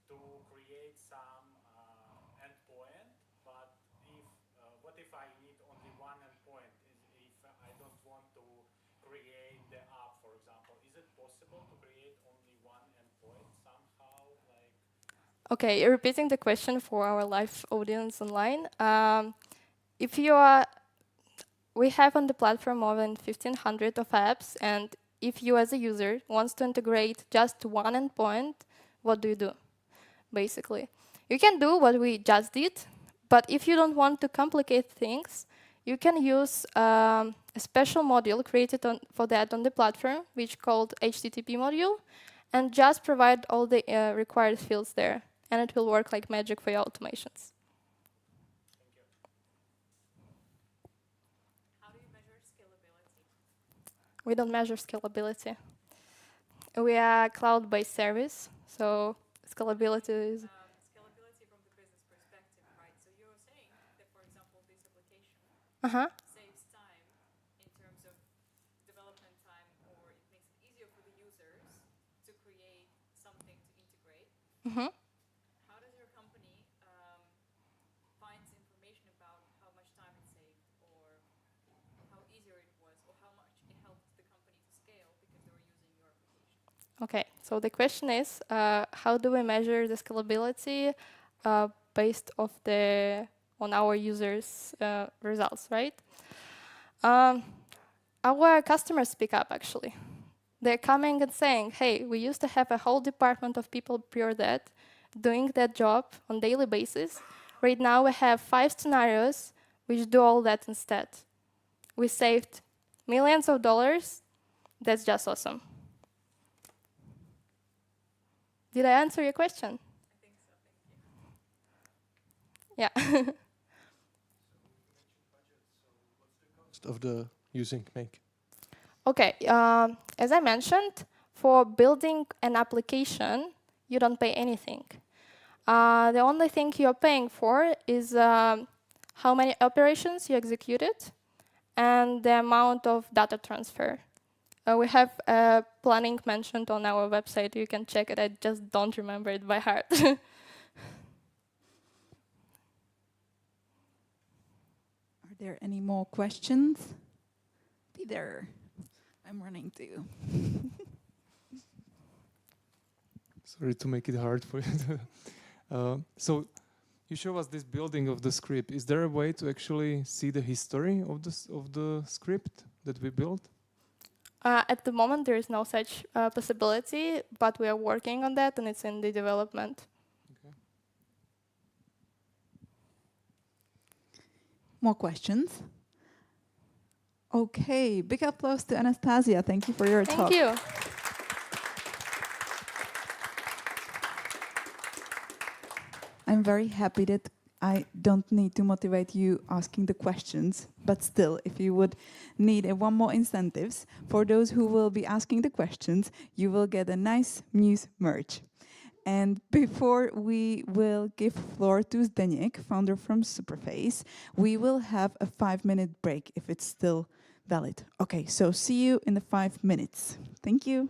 to create some endpoint? But what if I need only one endpoint? If I don't want to create the app, for example, is it possible to create only one endpoint somehow? Like Okay, repeating the question for our live audience online. We have on the platform more than 1,500 of apps, and if you as a user wants to integrate just one endpoint, what do you do? Basically, you can do what we just did, but if you don't want to complicate things, you can use a special module created for that on the platform, which called HTTP module, and just provide all the required fields there, and it will work like magic for your automations. How do you measure scalability? We don't measure scalability. We are a cloud-based service, so scalability is... Scalability from the business perspective, right? So you're saying that, for example, this application saves time in terms of development time, or it makes it easier for the users to create something to integrate. How does your company find information about how much time it saved, or how easier it was, or how much it helped the company to scale because they were using your application? Okay, so the question is, how do we measure the scalability based on our users' results, right? Our customers speak up, actually. They're coming and saying, hey, we used to have a whole department of people pure that, doing that job on daily basis. Right now we have 5 scenarios which do all that instead. We saved millions of dollars. That's just awesome. Did I answer your question? I think so, thank you. Yeah. Of the using Make. Okay, as I mentioned, for building an application, you don't pay anything. The only thing you're paying for is how many operations you executed and the amount of data transfer. We have planning mentioned on our website. You can check it. I just don't remember it by heart. Are there any more questions? Peter, I'm running too. Sorry to make it hard for you. So you show us this building of the script. Is there a way to actually see the history of the script that we built? At the moment, there is no such possibility, but we are working on that, and it's in the development. Okay. More questions? Okay, big applause to Anastasia. Thank you for your talk. Thank you. I'm very happy that I don't need to motivate you asking the questions, but still, if you would need one more incentives, for those who will be asking the questions, you will get a nice Mews merch. And before we will give floor to Zdeněk, founder from Superface, we will have a 5-minute break if it's still valid. Okay, so see you in the 5 minutes. Thank you.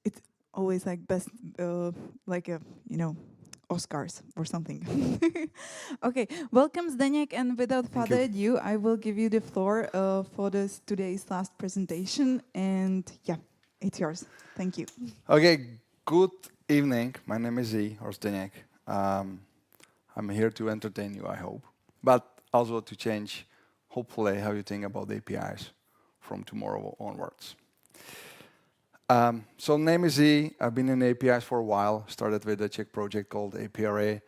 It's always like best, like a, Oscars or something. Okay, welcome Zdeněk, and without further ado, I will give you the floor for this today's last presentation, and yeah, it's yours. Thank you. Okay, good evening. My name is Zdeněk. I'm here to entertain you, I hope, but also to change, hopefully, how you think about APIs from tomorrow onwards. So name is I've been in APIs for a while. Started with a Czech project called APRA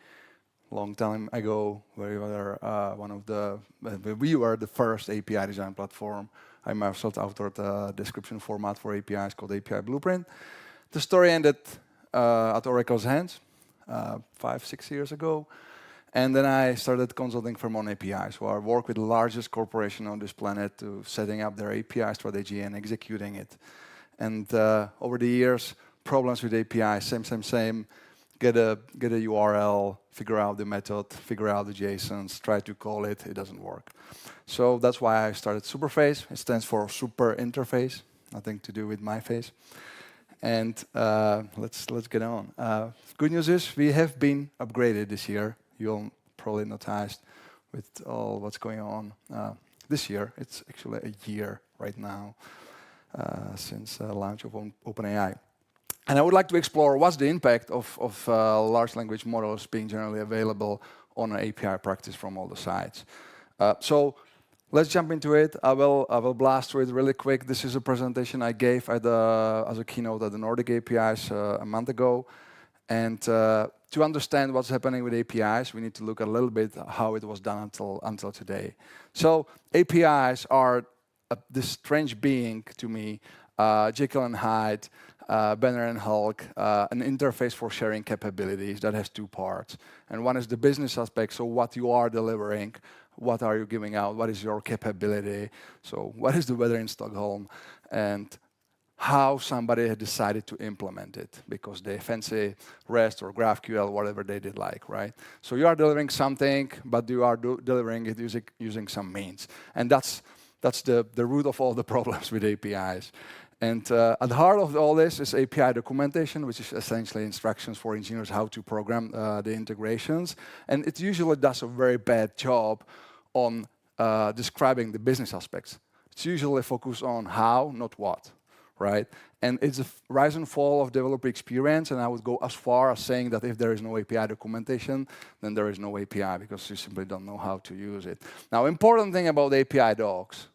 long time ago, where we were we were the first API design platform. I myself authored a description format for APIs called API Blueprint. The story ended at Oracle's hands 5-6 years ago. And then I started consulting firm on APIs. So I work with the largest corporation on this planet to setting up their API strategy and executing it. And over the years, problems with API, same. Get a URL, figure out the method, figure out the JSONs, try to call it, it doesn't work. So that's why I started Superface. It stands for Super Interface, nothing to do with my face. And let's get on. Good news is we have been upgraded this year. You'll probably noticed with all what's going on this year. It's actually a year right now since launch of OpenAI. And I would like to explore what's the impact of large language models being generally available on an API practice from all the sides. So let's jump into it. I will blast through it really quick. This is a presentation I gave as a keynote at the Nordic APIs a month ago. And to understand what's happening with APIs, we need to look a little bit how it was done until today. So APIs are this strange being to me, Jekyll and Hyde, Banner and Hulk, an interface for sharing capabilities that has two parts. And one is the business aspect, so what you are delivering, what are you giving out, what is your capability, so what is the weather in Stockholm, and how somebody had decided to implement it, because they fancy REST or GraphQL, whatever they did like, right? So you are delivering something, but you are delivering it using some means. And that's the root of all the problems with APIs. And at the heart of all this is API documentation, which is essentially instructions for engineers how to program the integrations. And it usually does a very bad job on describing the business aspects. It's usually focused on how, not what, right? And it's a rise and fall of developer experience, and I would go as far as saying that if there is no API documentation, then there is no API, because you simply don't know how to use it. Now, important thing about API docs,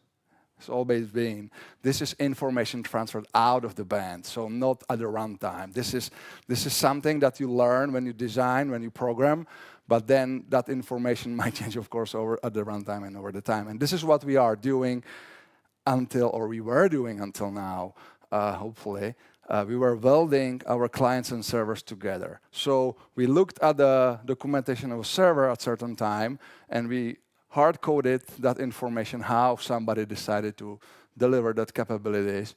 it's always been, this is information transferred out of the band, so not at the runtime. This is something that you learn when you design, when you program, but then that information might change, of course, at the runtime and over the time. And this is what we are doing we were doing until now, hopefully. We were welding our clients and servers together. So we looked at the documentation of a server at a certain time, and we hard-coded that information, how somebody decided to deliver that capabilities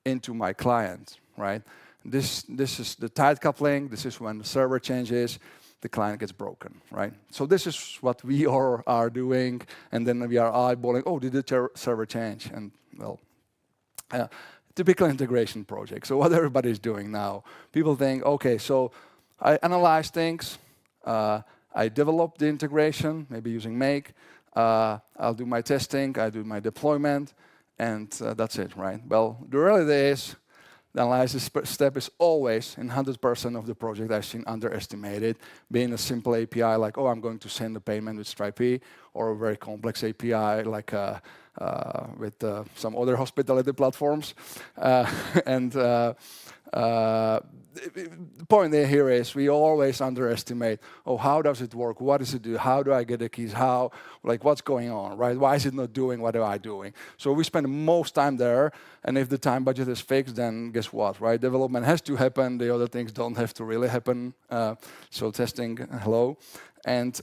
into my client, right? This is the tight coupling. This is when the server changes, the client gets broken, right? So this is what we are doing, and then we are eyeballing, oh, did the server change? And, well, typical integration project. So what everybody's doing now, people think, okay, so I analyze things, I develop the integration, maybe using Make, I'll do my testing, I do my deployment, and that's it, right? Well, the reality is, the analysis step is always, in 100% of the project, I've seen underestimated, being a simple API like, oh, I'm going to send a payment with Stripe, or a very complex API like with some other hospitality platforms. The point here is we always underestimate, oh, how does it work? What does it do? How do I get the keys? How, like, what's going on, right? Why is it not doing what am I doing? So we spend most time there, and if the time budget is fixed, then guess what, right? Development has to happen. The other things don't have to really happen. So testing, hello. And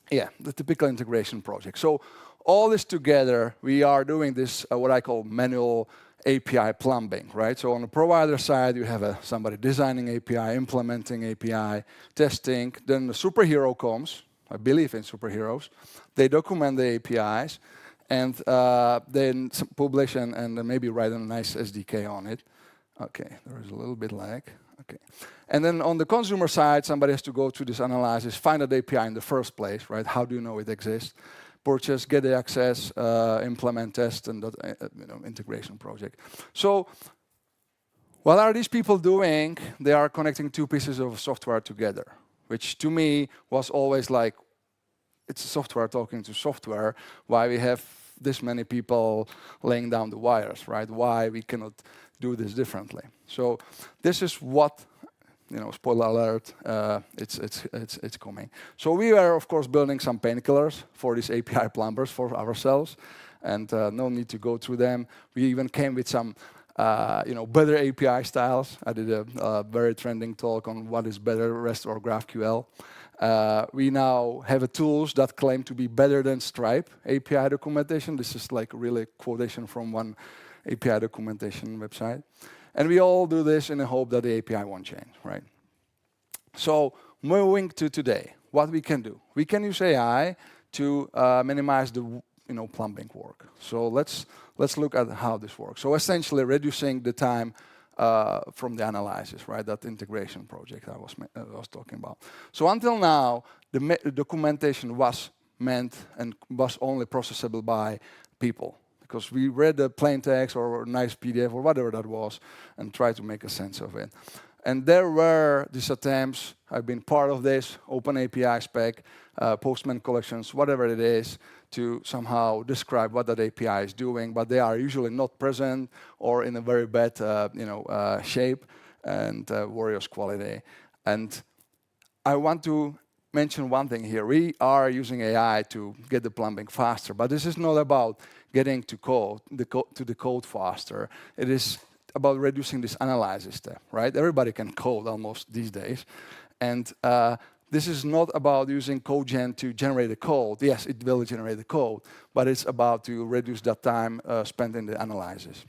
yeah, the typical integration project. So all this together, we are doing this, what I call manual API plumbing, right? So on the provider side, you have somebody designing API, implementing API, testing. Then the superhero comes. I believe in superheroes. They document the APIs, and then publish and maybe write a nice SDK on it. Okay, there is a little bit lag. Okay, and then on the consumer side, somebody has to go through this analysis, find that API in the first place, right? How do you know it exists? Purchase, get the access, implement, test, and that integration project. So what are these people doing? They are connecting two pieces of software together, which to me was always like, it's software talking to software. Why we have this many people laying down the wires, right? Why we cannot do this differently? So this is what, spoiler alert, it's coming. So we are of course building some painkillers for these API plumbers for ourselves, and no need to go through them. We even came with some better API styles. I did a very trending talk on what is better, REST or GraphQL. We now have tools that claim to be better than Stripe API documentation. This is like really quotation from one API documentation website. And we all do this in the hope that the API won't change, right? So moving to today, what we can do. We can use AI to minimize the plumbing work. So let's look at how this works. So essentially reducing the time from the analysis, right? That integration project I was talking about. So until now, the documentation was meant and was only processable by people, because we read the plain text or a nice PDF or whatever that was and tried to make a sense of it. And there were these attempts. I've been part of this open API spec, Postman collections, whatever it is, to somehow describe what that API is doing, but they are usually not present or in a very bad, shape and Warriors quality. And I want to mention one thing here. We are using AI to get the plumbing faster, but this is not about getting to the code faster. It is about reducing this analysis step, right? Everybody can code almost these days, and this is not about using CodeGen to generate the code. Yes, it will generate the code, but it's about to reduce that time spent in the analysis.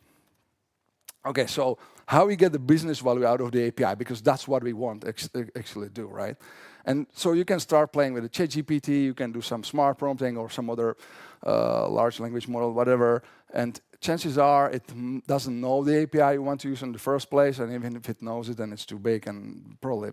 Okay, so how we get the business value out of the API, because that's what we want actually do, right? And so you can start playing with the ChatGPT, you can do some smart prompting or some other large language model, whatever, and chances are it doesn't know the API you want to use in the first place, and even if it knows it, then it's too big, and probably,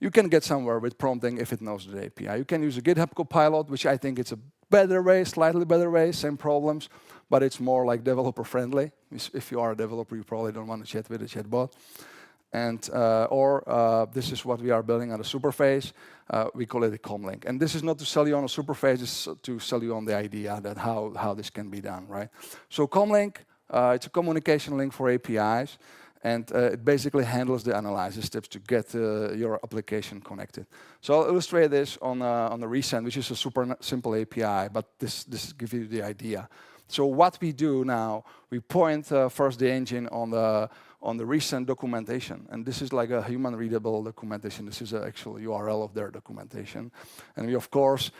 you can get somewhere with prompting if it knows the API. You can use a GitHub Copilot, which I think it's a better way, slightly better way, same problems, but it's more like developer friendly. If you are a developer, you probably don't want to chat with a chatbot. And this is what we are building on a superface. We call it a comlink. And this is not to sell you on a superface, it's to sell you on the idea that how this can be done, right? So comlink, it's a communication link for APIs, and it basically handles the analysis steps to get your application connected. So I'll illustrate this on the Resend, which is a super simple API, but this gives you the idea. So what we do now, we point first the engine on the recent documentation, and this is like a human readable documentation. This is an actual URL of their documentation, and we of course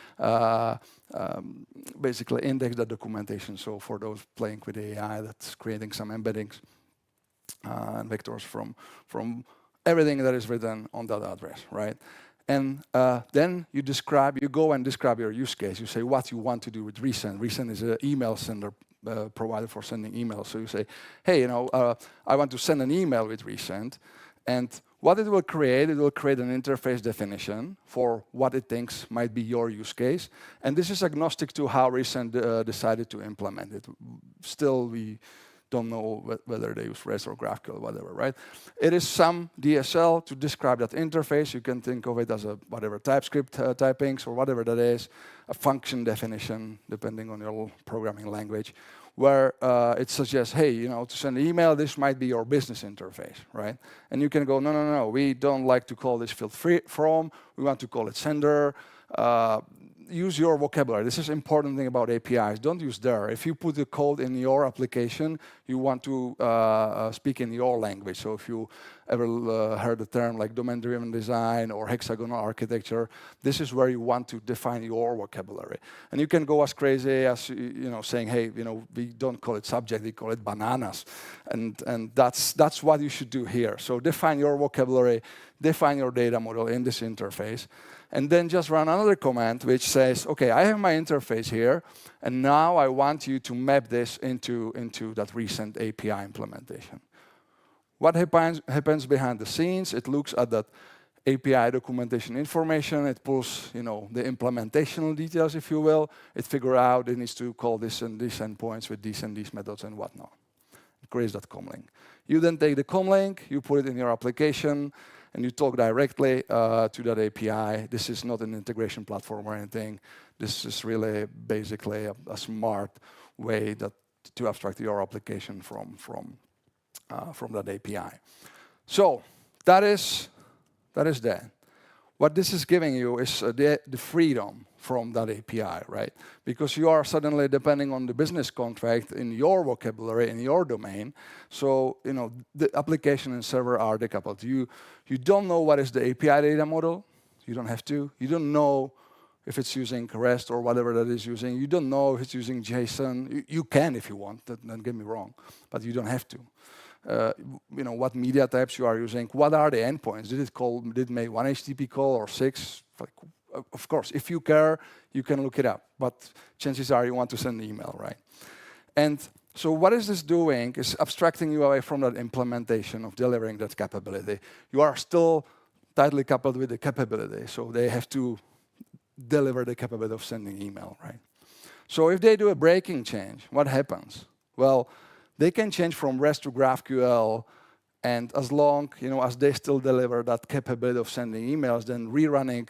basically index the documentation. So for those playing with AI, that's creating some embeddings and vectors from everything that is written on that address, right? And then you go and describe your use case. You say what you want to do with Resend. Resend is an email sender provider for sending emails. So you say, hey, I want to send an email with Resend. And what it will create an interface definition for what it thinks might be your use case. And this is agnostic to how Resend decided to implement it. Still, we don't know whether they use REST or GraphQL, whatever, right? It is some DSL to describe that interface. You can think of it as a whatever TypeScript typings or whatever that is, a function definition, depending on your programming language, where it suggests, hey, to send an email, this might be your business interface, right? And you can go, no, we don't like to call this field from, we want to call it sender. Use your vocabulary. This is an important thing about APIs. Don't use there. If you put the code in your application, you want to speak in your language. So if you ever heard the term like domain-driven design or hexagonal architecture, this is where you want to define your vocabulary. And you can go as crazy as saying, hey, we don't call it subject, we call it bananas, and that's what you should do here. So define your vocabulary, define your data model in this interface, and then just run another command which says, okay, I have my interface here, and now I want you to map this into that recent API implementation. What happens behind the scenes? It looks at that API documentation information. It pulls, the implementational details, if you will. It figures out it needs to call this and these endpoints with these and these methods and whatnot. It creates that comlink. You then take the comlink, you put it in your application, and you talk directly to that API. This is not an integration platform or anything. This is really basically a smart way to abstract your application from that API. So that is that. What this is giving you is the freedom from that API, right? Because you are suddenly depending on the business contract in your vocabulary, in your domain. So, the application and server are decoupled. You don't know what is the API data model. You don't have to. You don't know if it's using REST or whatever that is using. You don't know if it's using JSON. You can if you want, don't get me wrong, but you don't have to. What media types you are using, what are the endpoints? Did it make one HTTP call or 6? Of course, if you care, you can look it up, but chances are you want to send an email, right? And so what is this doing is abstracting you away from that implementation of delivering that capability. You are still tightly coupled with the capability, so they have to deliver the capability of sending email, right? So if they do a breaking change, what happens? Well, they can change from REST to GraphQL, and as long as they still deliver that capability of sending emails, then rerunning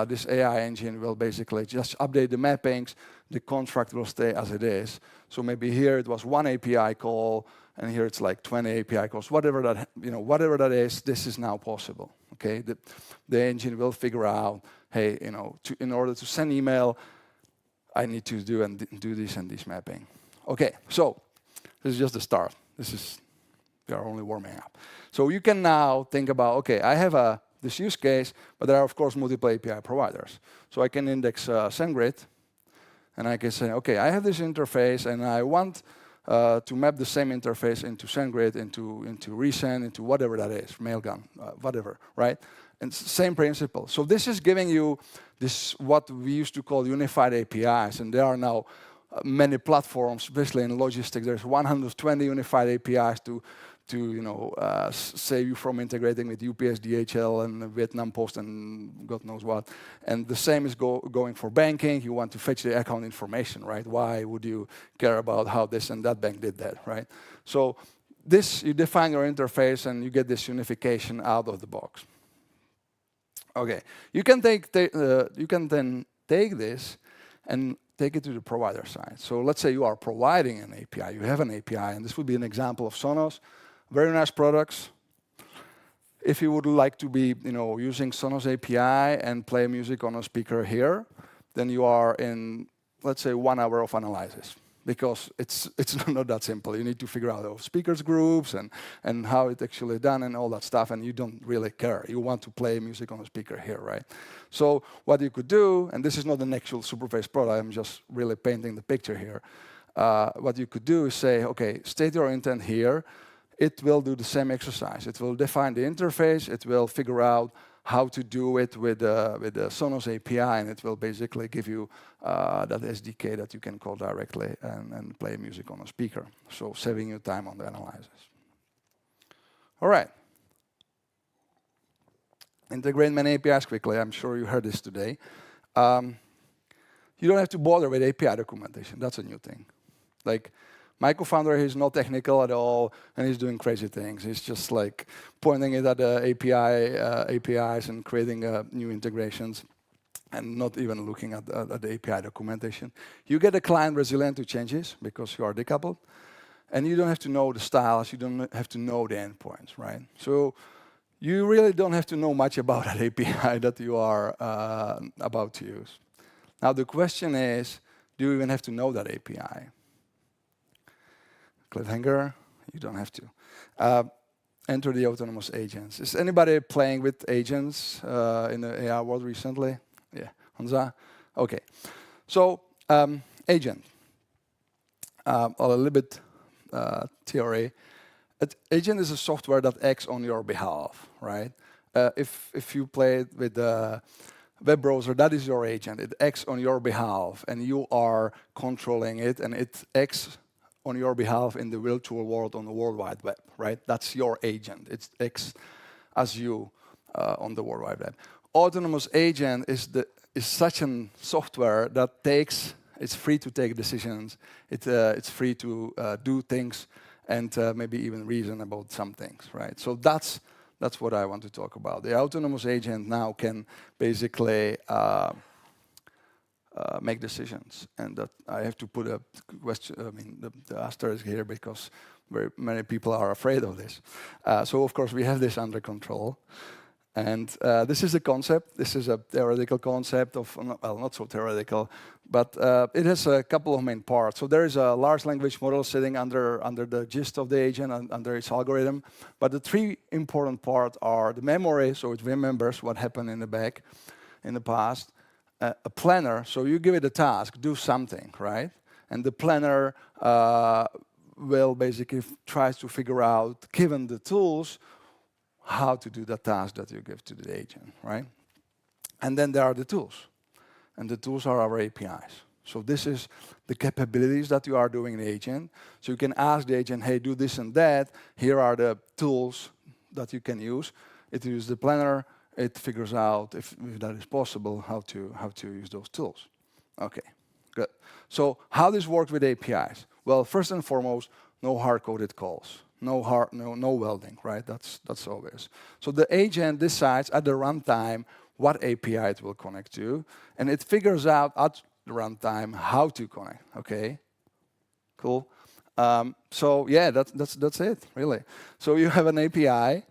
this AI engine will basically just update the mappings. The contract will stay as it is. So maybe here it was one API call, and here it's like 20 API calls. Whatever that is, this is now possible. Okay, the engine will figure out, hey, in order to send email, I need to do this and this mapping. Okay, so. This is just the start. We are only warming up. So you can now think about, okay, I have this use case, but there are, of course, multiple API providers. So I can index SendGrid, and I can say, okay, I have this interface, and I want to map the same interface into SendGrid, into Resend, into whatever that is, Mailgun, whatever, right? And same principle. So this is giving you this, what we used to call unified APIs, and there are now many platforms, especially in logistics. There's 120 unified APIs to save you from integrating with UPS, DHL, and Vietnam Post, and God knows what. And the same is going for banking. You want to fetch the account information, right? Why would you care about how this and that bank did that, right? So this, you define your interface, and you get this unification out of the box. Okay, you can then take this and take it to the provider side. So let's say you are providing an API. You have an API, and this would be an example of Sonos. Very nice products. If you would like to be, using Sonos API and play music on a speaker here, then you are in, let's say, 1 hour of analysis. Because it's not that simple. You need to figure out those speakers groups and how it's actually done and all that stuff, and you don't really care. You want to play music on a speaker here, right? So what you could do, and this is not an actual Superface product, I'm just really painting the picture here. What you could do is say, okay, state your intent here. It will do the same exercise. It will define the interface. It will figure out how to do it with the Sonos API, and it will basically give you that SDK that you can call directly and play music on a speaker. So saving you time on the analysis. All right. Integrate many APIs quickly. I'm sure you heard this today. You don't have to bother with API documentation. That's a new thing. Like, my co-founder, he's not technical at all, and he's doing crazy things. He's just like pointing it at the APIs and creating new integrations, and not even looking at the API documentation. You get a client resilient to changes because you are decoupled, and you don't have to know the styles. You don't have to know the endpoints, right? So you really don't have to know much about that API that you are about to use. Now the question is, do you even have to know that API? Cliffhanger, you don't have to. Enter the autonomous agents. Is anybody playing with agents in the AR world recently? Yeah, Hansa? Okay. So, agent. A little bit theory. Agent is a software that acts on your behalf, right? if you play it with the web browser, that is your agent. It acts on your behalf, and you are controlling it, and it acts on your behalf in the virtual world on the World Wide Web, right? That's your agent. It acts as you on the World Wide Web. Autonomous agent is such a software that it's free to take decisions. It's free to do things and maybe even reason about some things, right? So that's what I want to talk about. The autonomous agent now can basically make decisions, and that I have to put a question. I mean, the asterisk here because very many people are afraid of this. So of course we have this under control. And this is a concept. This is a theoretical concept of, well, not so theoretical, but it has a couple of main parts. So there is a large language model sitting under the gist of the agent, under its algorithm. But the three important parts are the memory, so it remembers what happened in the back, in the past. A planner, so you give it a task, do something, right? And the planner will basically try to figure out, given the tools, how to do the task that you give to the agent, right? And then there are the tools. And the tools are our APIs. So this is the capabilities that you are doing in the agent. So you can ask the agent, hey, do this and that. Here are the tools that you can use. It uses the planner. It figures out, if that is possible, how to use those tools. Okay, good. So how this works with APIs? Well, first and foremost, no hard-coded calls. No welding, right? That's obvious. So the agent decides at the runtime what API it will connect to, and it figures out at the runtime how to connect. Okay, cool. So yeah, that's it, really. So you have an API,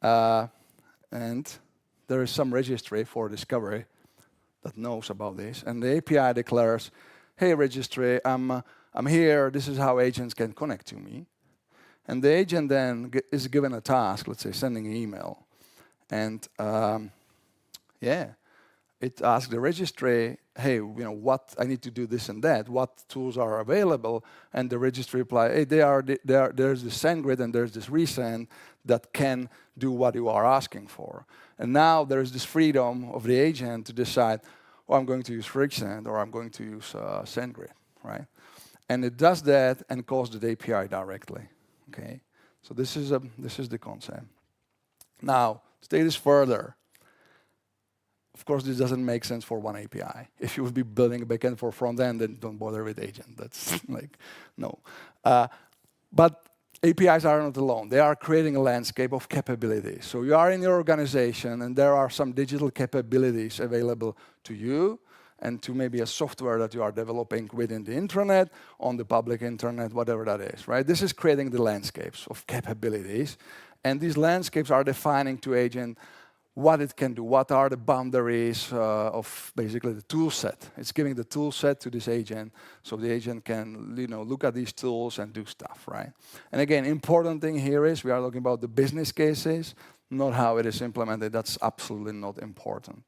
and there is some registry for discovery that knows about this, and the API declares, "Hey, registry, I'm here. This is how agents can connect to me." And the agent then is given a task, let's say sending an email. And it asks the registry, hey, what I need to do this and that, what tools are available? And the registry replies, hey, there's this send grid and there's this resend that can do what you are asking for. And now there's this freedom of the agent to decide, oh, I'm going to use resend or I'm going to use send grid, right? And it does that and calls the API directly. Okay, so this is the concept. Now, to take this further, of course, this doesn't make sense for one API. If you would be building a backend for front end, then don't bother with agent. That's like, no. But APIs are not alone. They are creating a landscape of capabilities. So you are in your organization, and there are some digital capabilities available to you, and to maybe a software that you are developing within the intranet, on the public internet, whatever that is, right? This is creating the landscapes of capabilities. And these landscapes are defining to agent what it can do, what are the boundaries of basically the tool set. It's giving the tool set to this agent, so the agent can look at these tools and do stuff, right? And again, important thing here is we are talking about the business cases, not how it is implemented. That's absolutely not important.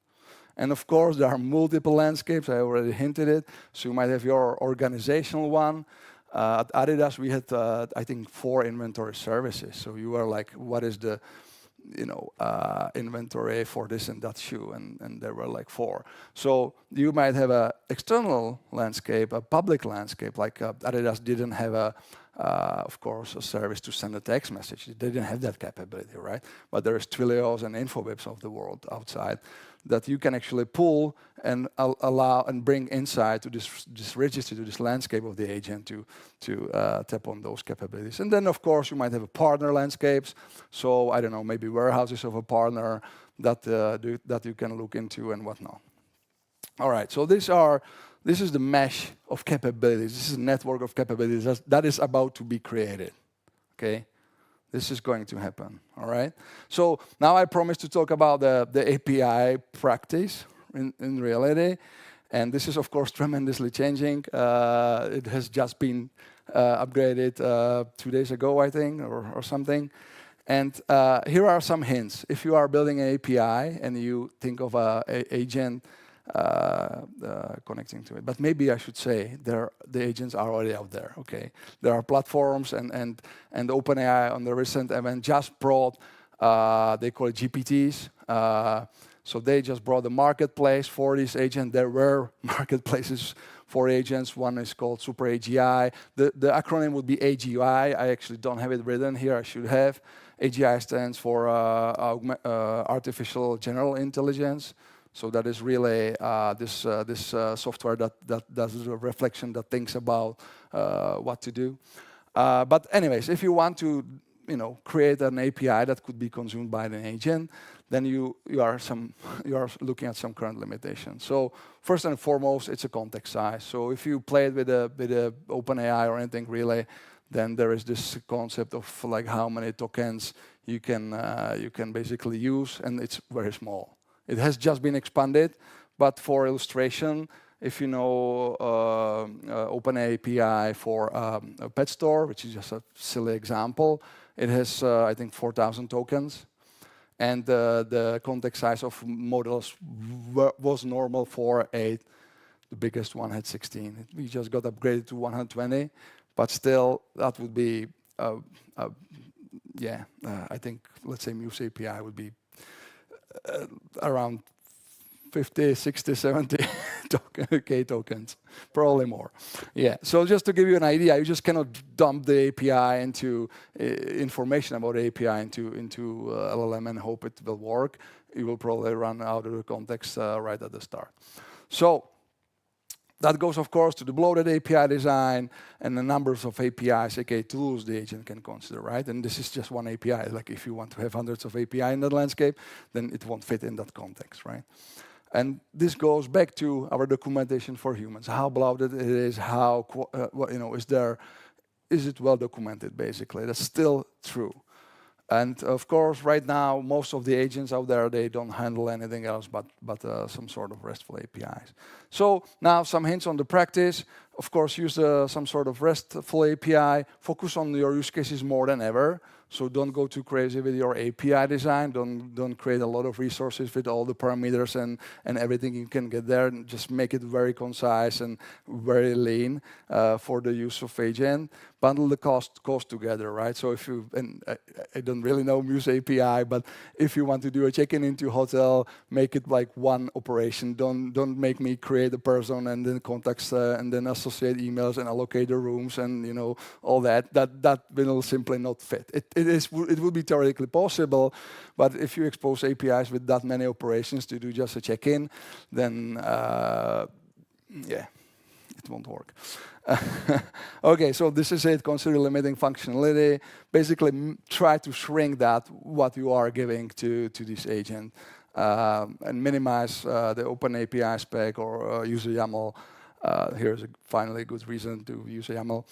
And of course, there are multiple landscapes. I already hinted it. So you might have your organizational one. At Adidas, we had, I think, 4 inventory services. So you are like, what is the inventory for this and that shoe? And there were like 4. So you might have an external landscape, a public landscape, like Adidas didn't have of course, a service to send a text message. They didn't have that capability, right? But there's Twilios and Infobibs of the world outside that you can actually pull and allow and bring inside to this registry, to this landscape of the agent to tap on those capabilities. And then, of course, you might have a partner landscapes. So, I don't know, maybe warehouses of a partner that you can look into and whatnot. All right, so this is the mesh of capabilities. This is a network of capabilities that is about to be created, okay? This is going to happen, all right? So now I promise to talk about the API practice in reality. And this is, of course, tremendously changing. It has just been upgraded 2 days ago, I think, or something. And here are some hints. If you are building an API and you think of an agent connecting to it. But maybe I should say the agents are already out there, okay? There are platforms and OpenAI on the recent event just brought They call it GPTs. So they just brought the marketplace for these agents. There were marketplaces for agents. One is called Super AGI. The acronym would be AGI. I actually don't have it written here. I should have. AGI stands for Artificial General Intelligence. So that is really this software that does a reflection, that thinks about what to do. But anyways, if you want to create an API that could be consumed by an agent, then you are looking at some current limitations. So first and foremost, it's a context size. So if you play it with a OpenAI or anything really, then there is this concept of like how many tokens you can basically use, and it's very small. It has just been expanded, but for illustration, if you know OpenAPI for a pet store, which is just a silly example, it has I think 4,000 tokens. And the context size of models was normal for 8. The biggest one had 16. We just got upgraded to 120, but still, that would be, I think, let's say Mews API would be around 50, 60, 70 K tokens, probably more. Yeah, so just to give you an idea, you just cannot dump the API into information about the API into LLM and hope it will work. You will probably run out of the context right at the start. So that goes, of course, to the bloated API design and the numbers of APIs, aka tools the agent can consider, right? And this is just one API. Like if you want to have hundreds of API in the landscape, then it won't fit in that context, right? And this goes back to our documentation for humans. How bloated it is, how is it well documented? Basically, that's still true. And of course, right now, most of the agents out there, they don't handle anything else but some sort of RESTful APIs. So now some hints on the practice. Of course, use some sort of RESTful API. Focus on your use cases more than ever. So don't go too crazy with your API design. Don't create a lot of resources with all the parameters and everything you can get there. And just make it very concise and very lean for the use of agent. Bundle the cost together, right? So if you, and I don't really know Mews API, but if you want to do a check-in into a hotel, make it like one operation. Don't make me create a person and then contacts and then associate emails and allocate the rooms and all that. That will simply not fit. It would be theoretically possible, but if you expose APIs with that many operations to do just a check-in, then it won't work. Okay, so this is it. Consider limiting functionality. Basically, try to shrink that what you are giving to this agent, and minimize the open API spec or user YAML. Here's finally a good reason to use a YAML.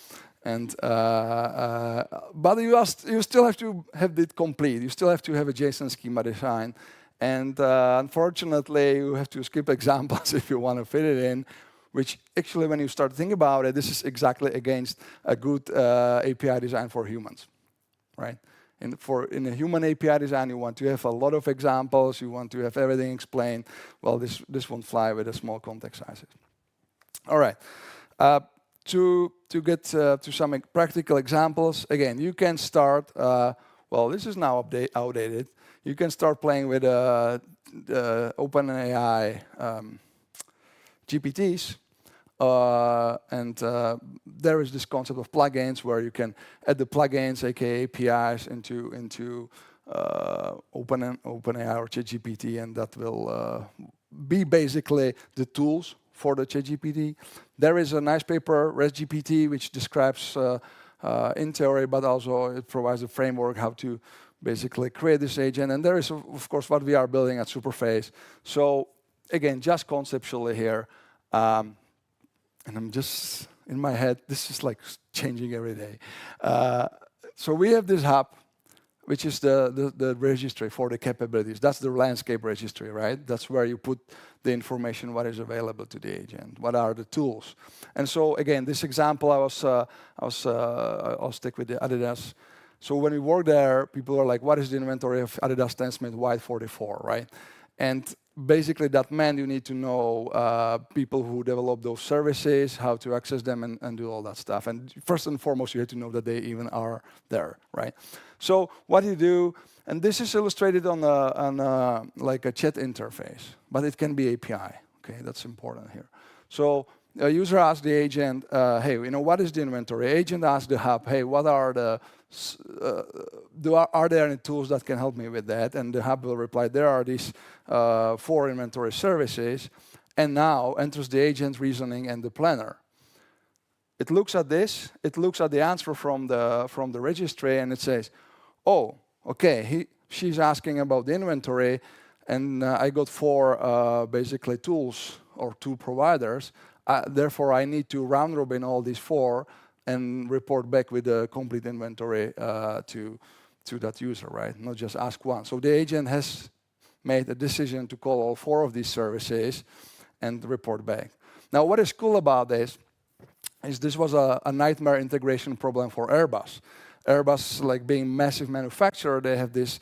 And but you still have to have it complete. You still have to have a JSON schema design. And unfortunately, you have to skip examples if you want to fit it in, which actually, when you start thinking about it, this is exactly against a good API design for humans, right? In a human API design, you want to have a lot of examples. You want to have everything explained. Well, this won't fly with a small context sizes. All right. To get to some practical examples, again, you can start, well, this is now outdated. You can start playing with the OpenAI GPTs, and there is this concept of plugins where you can add the plugins, aka APIs, into OpenAI or ChatGPT, and that will be basically the tools for the ChatGPT. There is a nice paper, ResGPT, which describes in theory, but also it provides a framework how to basically create this agent. And there is, of course, what we are building at Superface. So again, just conceptually here, and I'm just, in my head, this is like changing every day. So we have this hub, which is the registry for the capabilities. That's the landscape registry, right? That's where you put the information, what is available to the agent, what are the tools. And so again, this example, I'll stick with the Adidas. So when we work there, people are like, what is the inventory of Adidas Stan Smith White 44, right? And basically that meant you need to know people who develop those services, how to access them and do all that stuff. And first and foremost, you have to know that they even are there, right? So what you do, And this is illustrated on like a chat interface, but it can be API. Okay, that's important here. So a user asks the agent, hey, what is the inventory? Agent asks the hub, hey, what are the are there any tools that can help me with that? And the hub will reply, there are these 4 inventory services, and now enters the agent reasoning and the planner. It looks at this, it looks at the answer from the registry, and it says, oh, okay, she's asking about the inventory, and I got 4 basically tools or tool providers. Therefore, I need to round robin all these 4 and report back with the complete inventory to that user, right? Not just ask one. So the agent has made a decision to call all 4 of these services and report back. Now, what is cool about this is this was a nightmare integration problem for Airbus. Airbus, like being massive manufacturer, they have this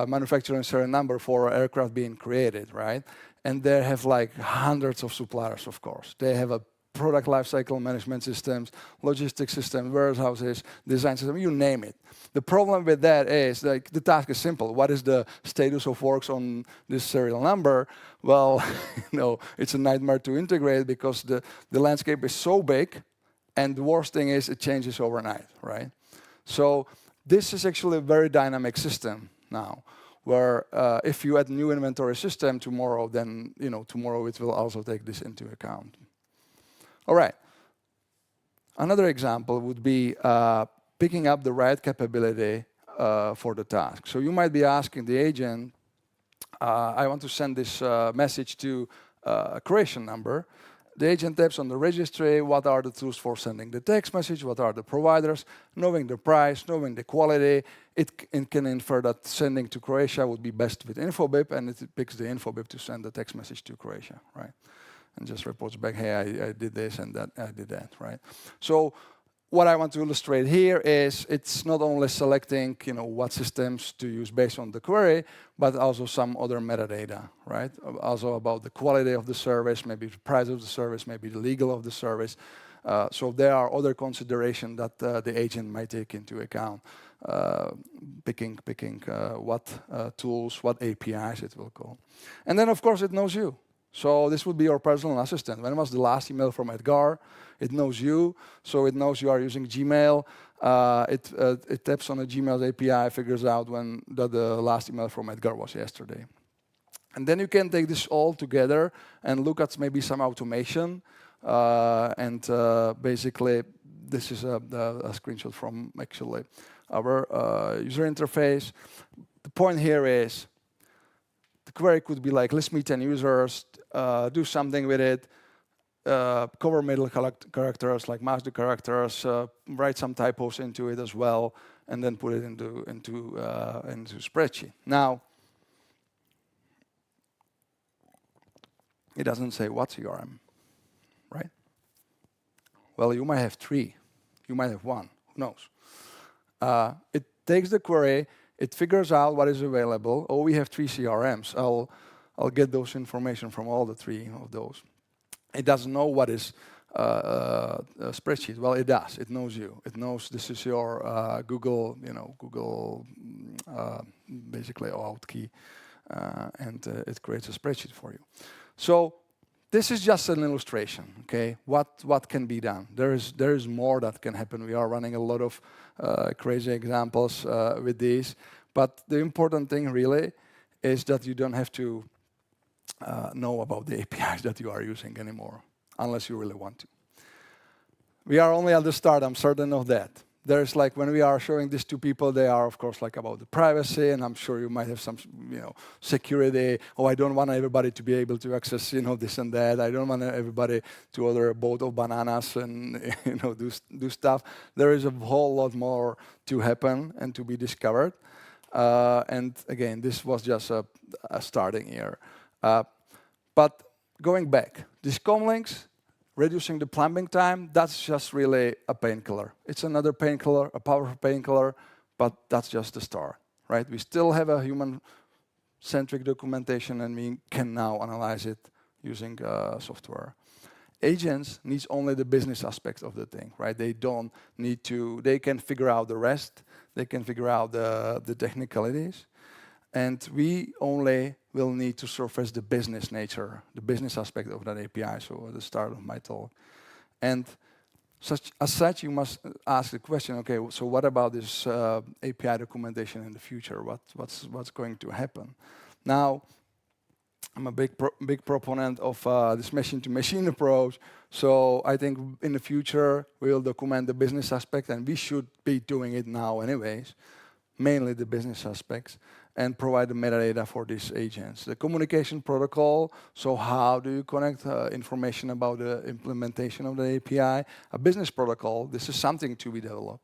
manufacturing serial number for aircraft being created, right? And they have like hundreds of suppliers, of course. They have a product lifecycle management systems, logistics systems, warehouses, design system, you name it. The problem with that is like the task is simple. What is the status of works on this serial number? Well, it's a nightmare to integrate because the landscape is so big, and the worst thing is it changes overnight, right? So this is actually a very dynamic system now, where if you add new inventory system tomorrow, then tomorrow it will also take this into account. All right. Another example would be picking up the right capability for the task. So you might be asking the agent, I want to send this message to a Croatian number. The agent taps on the registry, what are the tools for sending the text message, what are the providers, knowing the price, knowing the quality, it can infer that sending to Croatia would be best with infobip, and it picks the infobip to send the text message to Croatia, right? And just reports back, hey, I did this and that, I did that, right? So what I want to illustrate here is it's not only selecting, what systems to use based on the query, but also some other metadata, right? Also about the quality of the service, maybe the price of the service, maybe the legal of the service. So there are other considerations that the agent might take into account, picking what tools, what APIs it will call. And then, of course, it knows you. So this would be your personal assistant. When was the last email from Edgar? It knows you, so it knows you are using Gmail. It taps on a Gmail's API, figures out when the last email from Edgar was yesterday. And then you can take this all together and look at maybe some automation. Basically, this is a screenshot from actually our user interface. The point here is the query could be like, list me 10 users, do something with it, cover middle characters, like mask the characters, write some typos into it as well, and then put it into spreadsheet. Now, it doesn't say what CRM, right? Well, you might have 3, you might have 1, who knows? It takes the query, it figures out what is available. Oh, we have 3 CRMs. I'll get those information from all the 3 of those. It doesn't know what is a spreadsheet. Well, it does. It knows you. It knows this is your Google, basically OAuth key, and it creates a spreadsheet for you. So this is just an illustration. Okay, what can be done? There is more that can happen. We are running a lot of crazy examples with these, but the important thing really is that you don't have to know about the APIs that you are using anymore, unless you really want to. We are only at the start, I'm certain of that. There's like, when we are showing this to people, they are of course like about the privacy, and I'm sure you might have some, security. Oh, I don't want everybody to be able to access, this and that. I don't want everybody to order a boat of bananas and, do stuff. There is a whole lot more to happen and to be discovered. And again, this was just a starting here. But going back, these comlinks, reducing the plumbing time, that's just really a painkiller. It's another painkiller, a powerful painkiller, but that's just the start, right? We still have a human-centric documentation, and we can now analyze it using software. Agents needs only the business aspect of the thing, right? They don't need to, they can figure out the rest, they can figure out the technicalities, and we only will need to surface the business nature, the business aspect of that API, so at the start of my talk. And as such, you must ask the question, okay, so what about this API documentation in the future? What's going to happen? Now, I'm a big proponent of this machine-to-machine approach. So I think in the future, we will document the business aspect, and we should be doing it now anyways, mainly the business aspects, and provide the metadata for these agents. The communication protocol, so how do you connect information about the implementation of the API? A business protocol, this is something to be developed.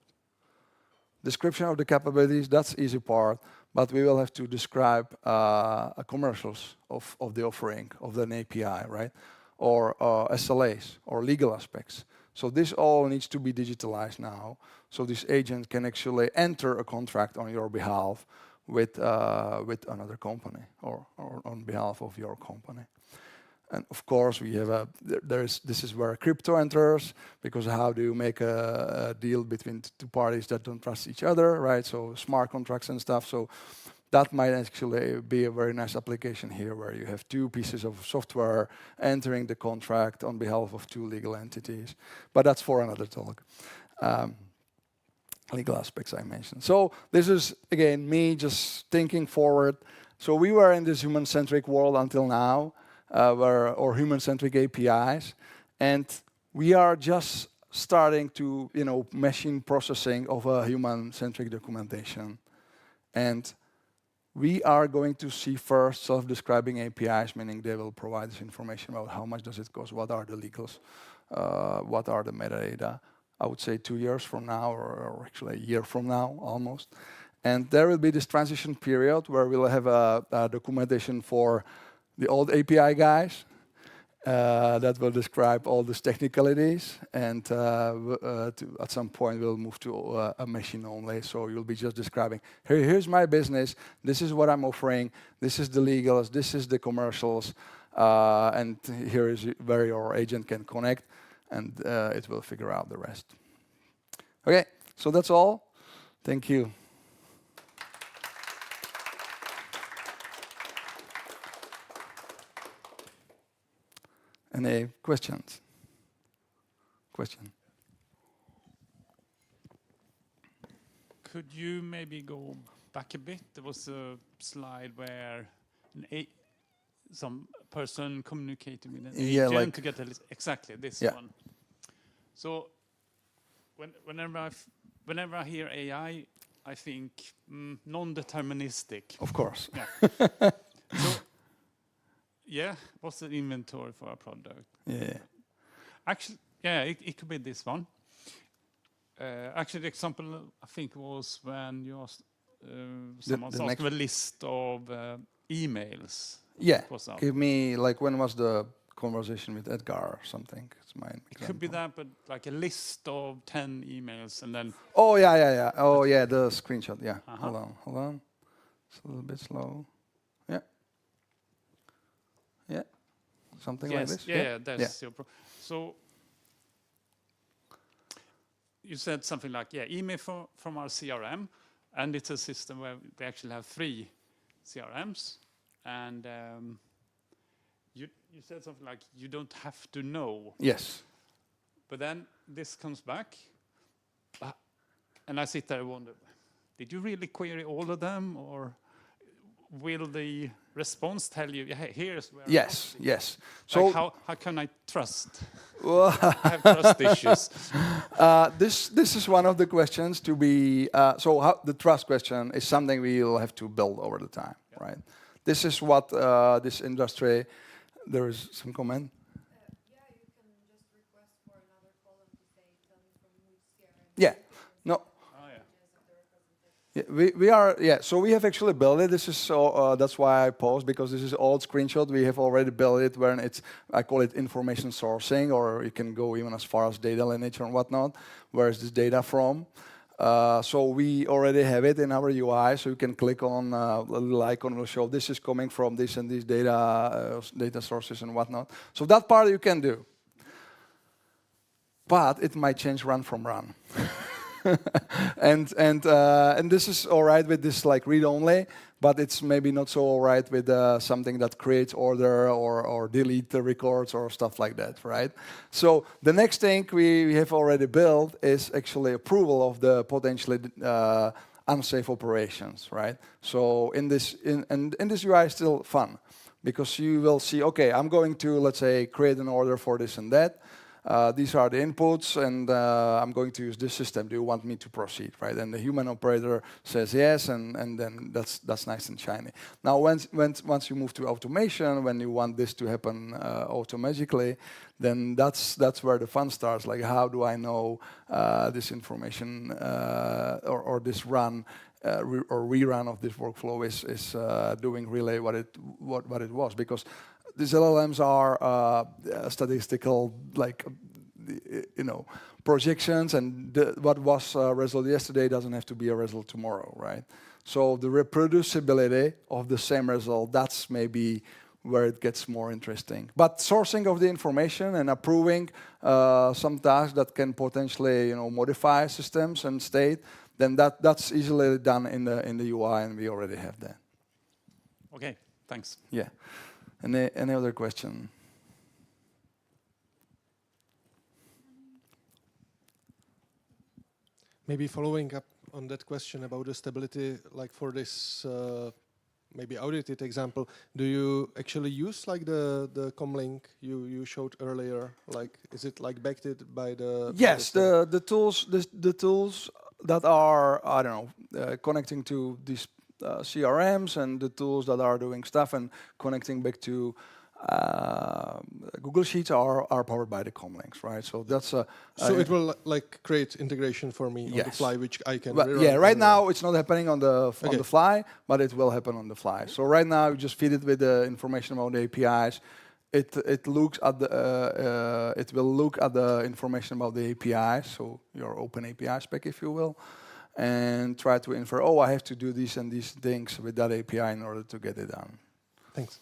Description of the capabilities, that's the easy part, but we will have to describe commercials of the offering of an API, right? Or SLAs, or legal aspects. So this all needs to be digitalized now, so this agent can actually enter a contract on your behalf with another company, or on behalf of your company. And of course, we have this is where crypto enters, because how do you make a deal between two parties that don't trust each other, right? So smart contracts and stuff. So that might actually be a very nice application here, where you have two pieces of software entering the contract on behalf of two legal entities. But that's for another talk. Legal aspects I mentioned. So this is, again, me just thinking forward. So we were in this human-centric world until now, or human-centric APIs, and we are just starting to, machine processing of a human-centric documentation. And we are going to see first self-describing APIs, meaning they will provide us information about how much does it cost, what are the legals, what are the metadata. I would say 2 years from now, or actually a year from now, almost. And there will be this transition period where we'll have a documentation for the old API guys that will describe all these technicalities, and at some point we'll move to a machine only. So you'll be just describing, here's my business, this is what I'm offering, this is the legals, this is the commercials, and here is where your agent can connect, and it will figure out the rest. Okay, so that's all. Thank you. Any questions? Could you maybe go back a bit? There was a slide where some person communicated with an agent to get a list. Exactly, this one. So whenever I hear AI, I think non-deterministic. Of course. Yeah. Yeah, what's the inventory for a product? Yeah. Actually, yeah, it could be this one. Actually, the example I think was when you asked someone asked for a list of emails. Yeah. Give me, like, when was the conversation with Edgar or something? It's my example. It could be that, but like a list of 10 emails, and then. Oh yeah. Oh yeah, the screenshot. Yeah. Hold on. It's a little bit slow. Yeah, something like this. Yeah, that's your so you said something like, email from our CRM, and it's a system where we actually have 3 CRMs, and you said something like, you don't have to know. Yes. But then this comes back, and I sit there and wonder, did you really query all of them, or will the response tell you, here's where? Yes. So like how can I trust? I have trust issues. This is one of the questions to be. The trust question is something we will have to build over the time, right? This is what this industry. There is some comment. You can just request for another column to say, tell me from which CRM. Yeah. No. So we have actually built it. This is that's why I paused, because this is old screenshot. We have already built it when I call it information sourcing, or you can go even as far as data lineage and whatnot. Where is this data from? So we already have it in our UI, so you can click on a little icon, will show this is coming from this and these data sources and whatnot. So that part you can do. but it might change run from run. and this is all right with this like read only, but it's maybe not so all right with something that creates order or delete the records or stuff like that, right? So the next thing we have already built is actually approval of the potentially unsafe operations, right? So in this UI is still fun, because you will see, okay, I'm going to, let's say, create an order for this and that. These are the inputs, and I'm going to use this system. Do you want me to proceed, right? And the human operator says yes, and then that's nice and shiny. Now, once you move to automation, when you want this to happen automatically, then that's where the fun starts. Like, how do I know this information or this run or rerun of this workflow is doing really what it was? Because these LLMs are statistical, like, projections, and what was a result yesterday doesn't have to be a result tomorrow, right? So the reproducibility of the same result, that's maybe where it gets more interesting. But sourcing of the information and approving some tasks that can potentially, modify systems and state, then that's easily done in the UI, and we already have that. Okay, thanks. Yeah. Any other question? Maybe following up on that question about the stability, like for this maybe audited example, do you actually use like the comlink you showed earlier? Like, is it like backed by the? Yes, the tools that are, I don't know, connecting to these CRMs, and the tools that are doing stuff and connecting back to Google Sheets are powered by the comlinks, right? So that's so it will like create integration for me on the fly, which I can. Yeah, right now it's not happening on the fly, but it will happen on the fly. So right now you just feed it with the information about the APIs. It looks at the it will look at the information about the APIs, so your open API spec, if you will, and try to infer, oh, I have to do these and these things with that API in order to get it done. Thanks.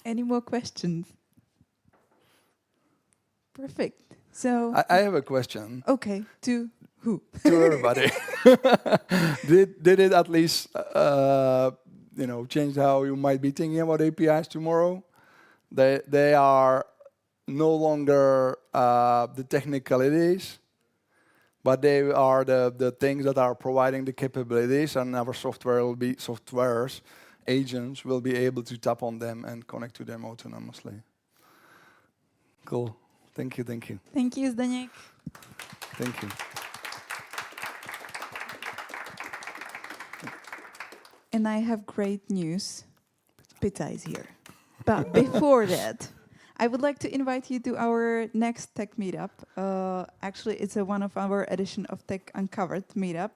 Any more questions? Perfect. So I have a question. Okay, to who? To everybody. Did it at least change how you might be thinking about APIs tomorrow? They are no longer the technicalities, but they are the things that are providing the capabilities, and our software will be agents will be able to tap on them and connect to them autonomously. Cool. Thank you. Thank you, Zdeněk. Thank you. And I have great news. Pizza is here. But before that, I would like to invite you to our next tech meetup. Actually, it's one of our edition of Tech Uncovered meetup.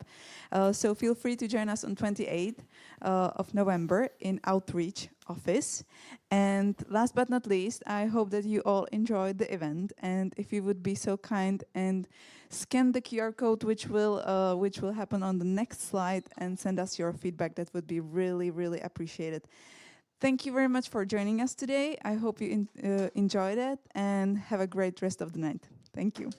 So feel free to join us on 28th of November in Outreach office. And last but not least, I hope that you all enjoyed the event. And if you would be so kind and scan the QR code, which will happen on the next slide, and send us your feedback, that would be really, really appreciated. Thank you very much for joining us today. I hope you enjoyed it, and have a great rest of the night. Thank you.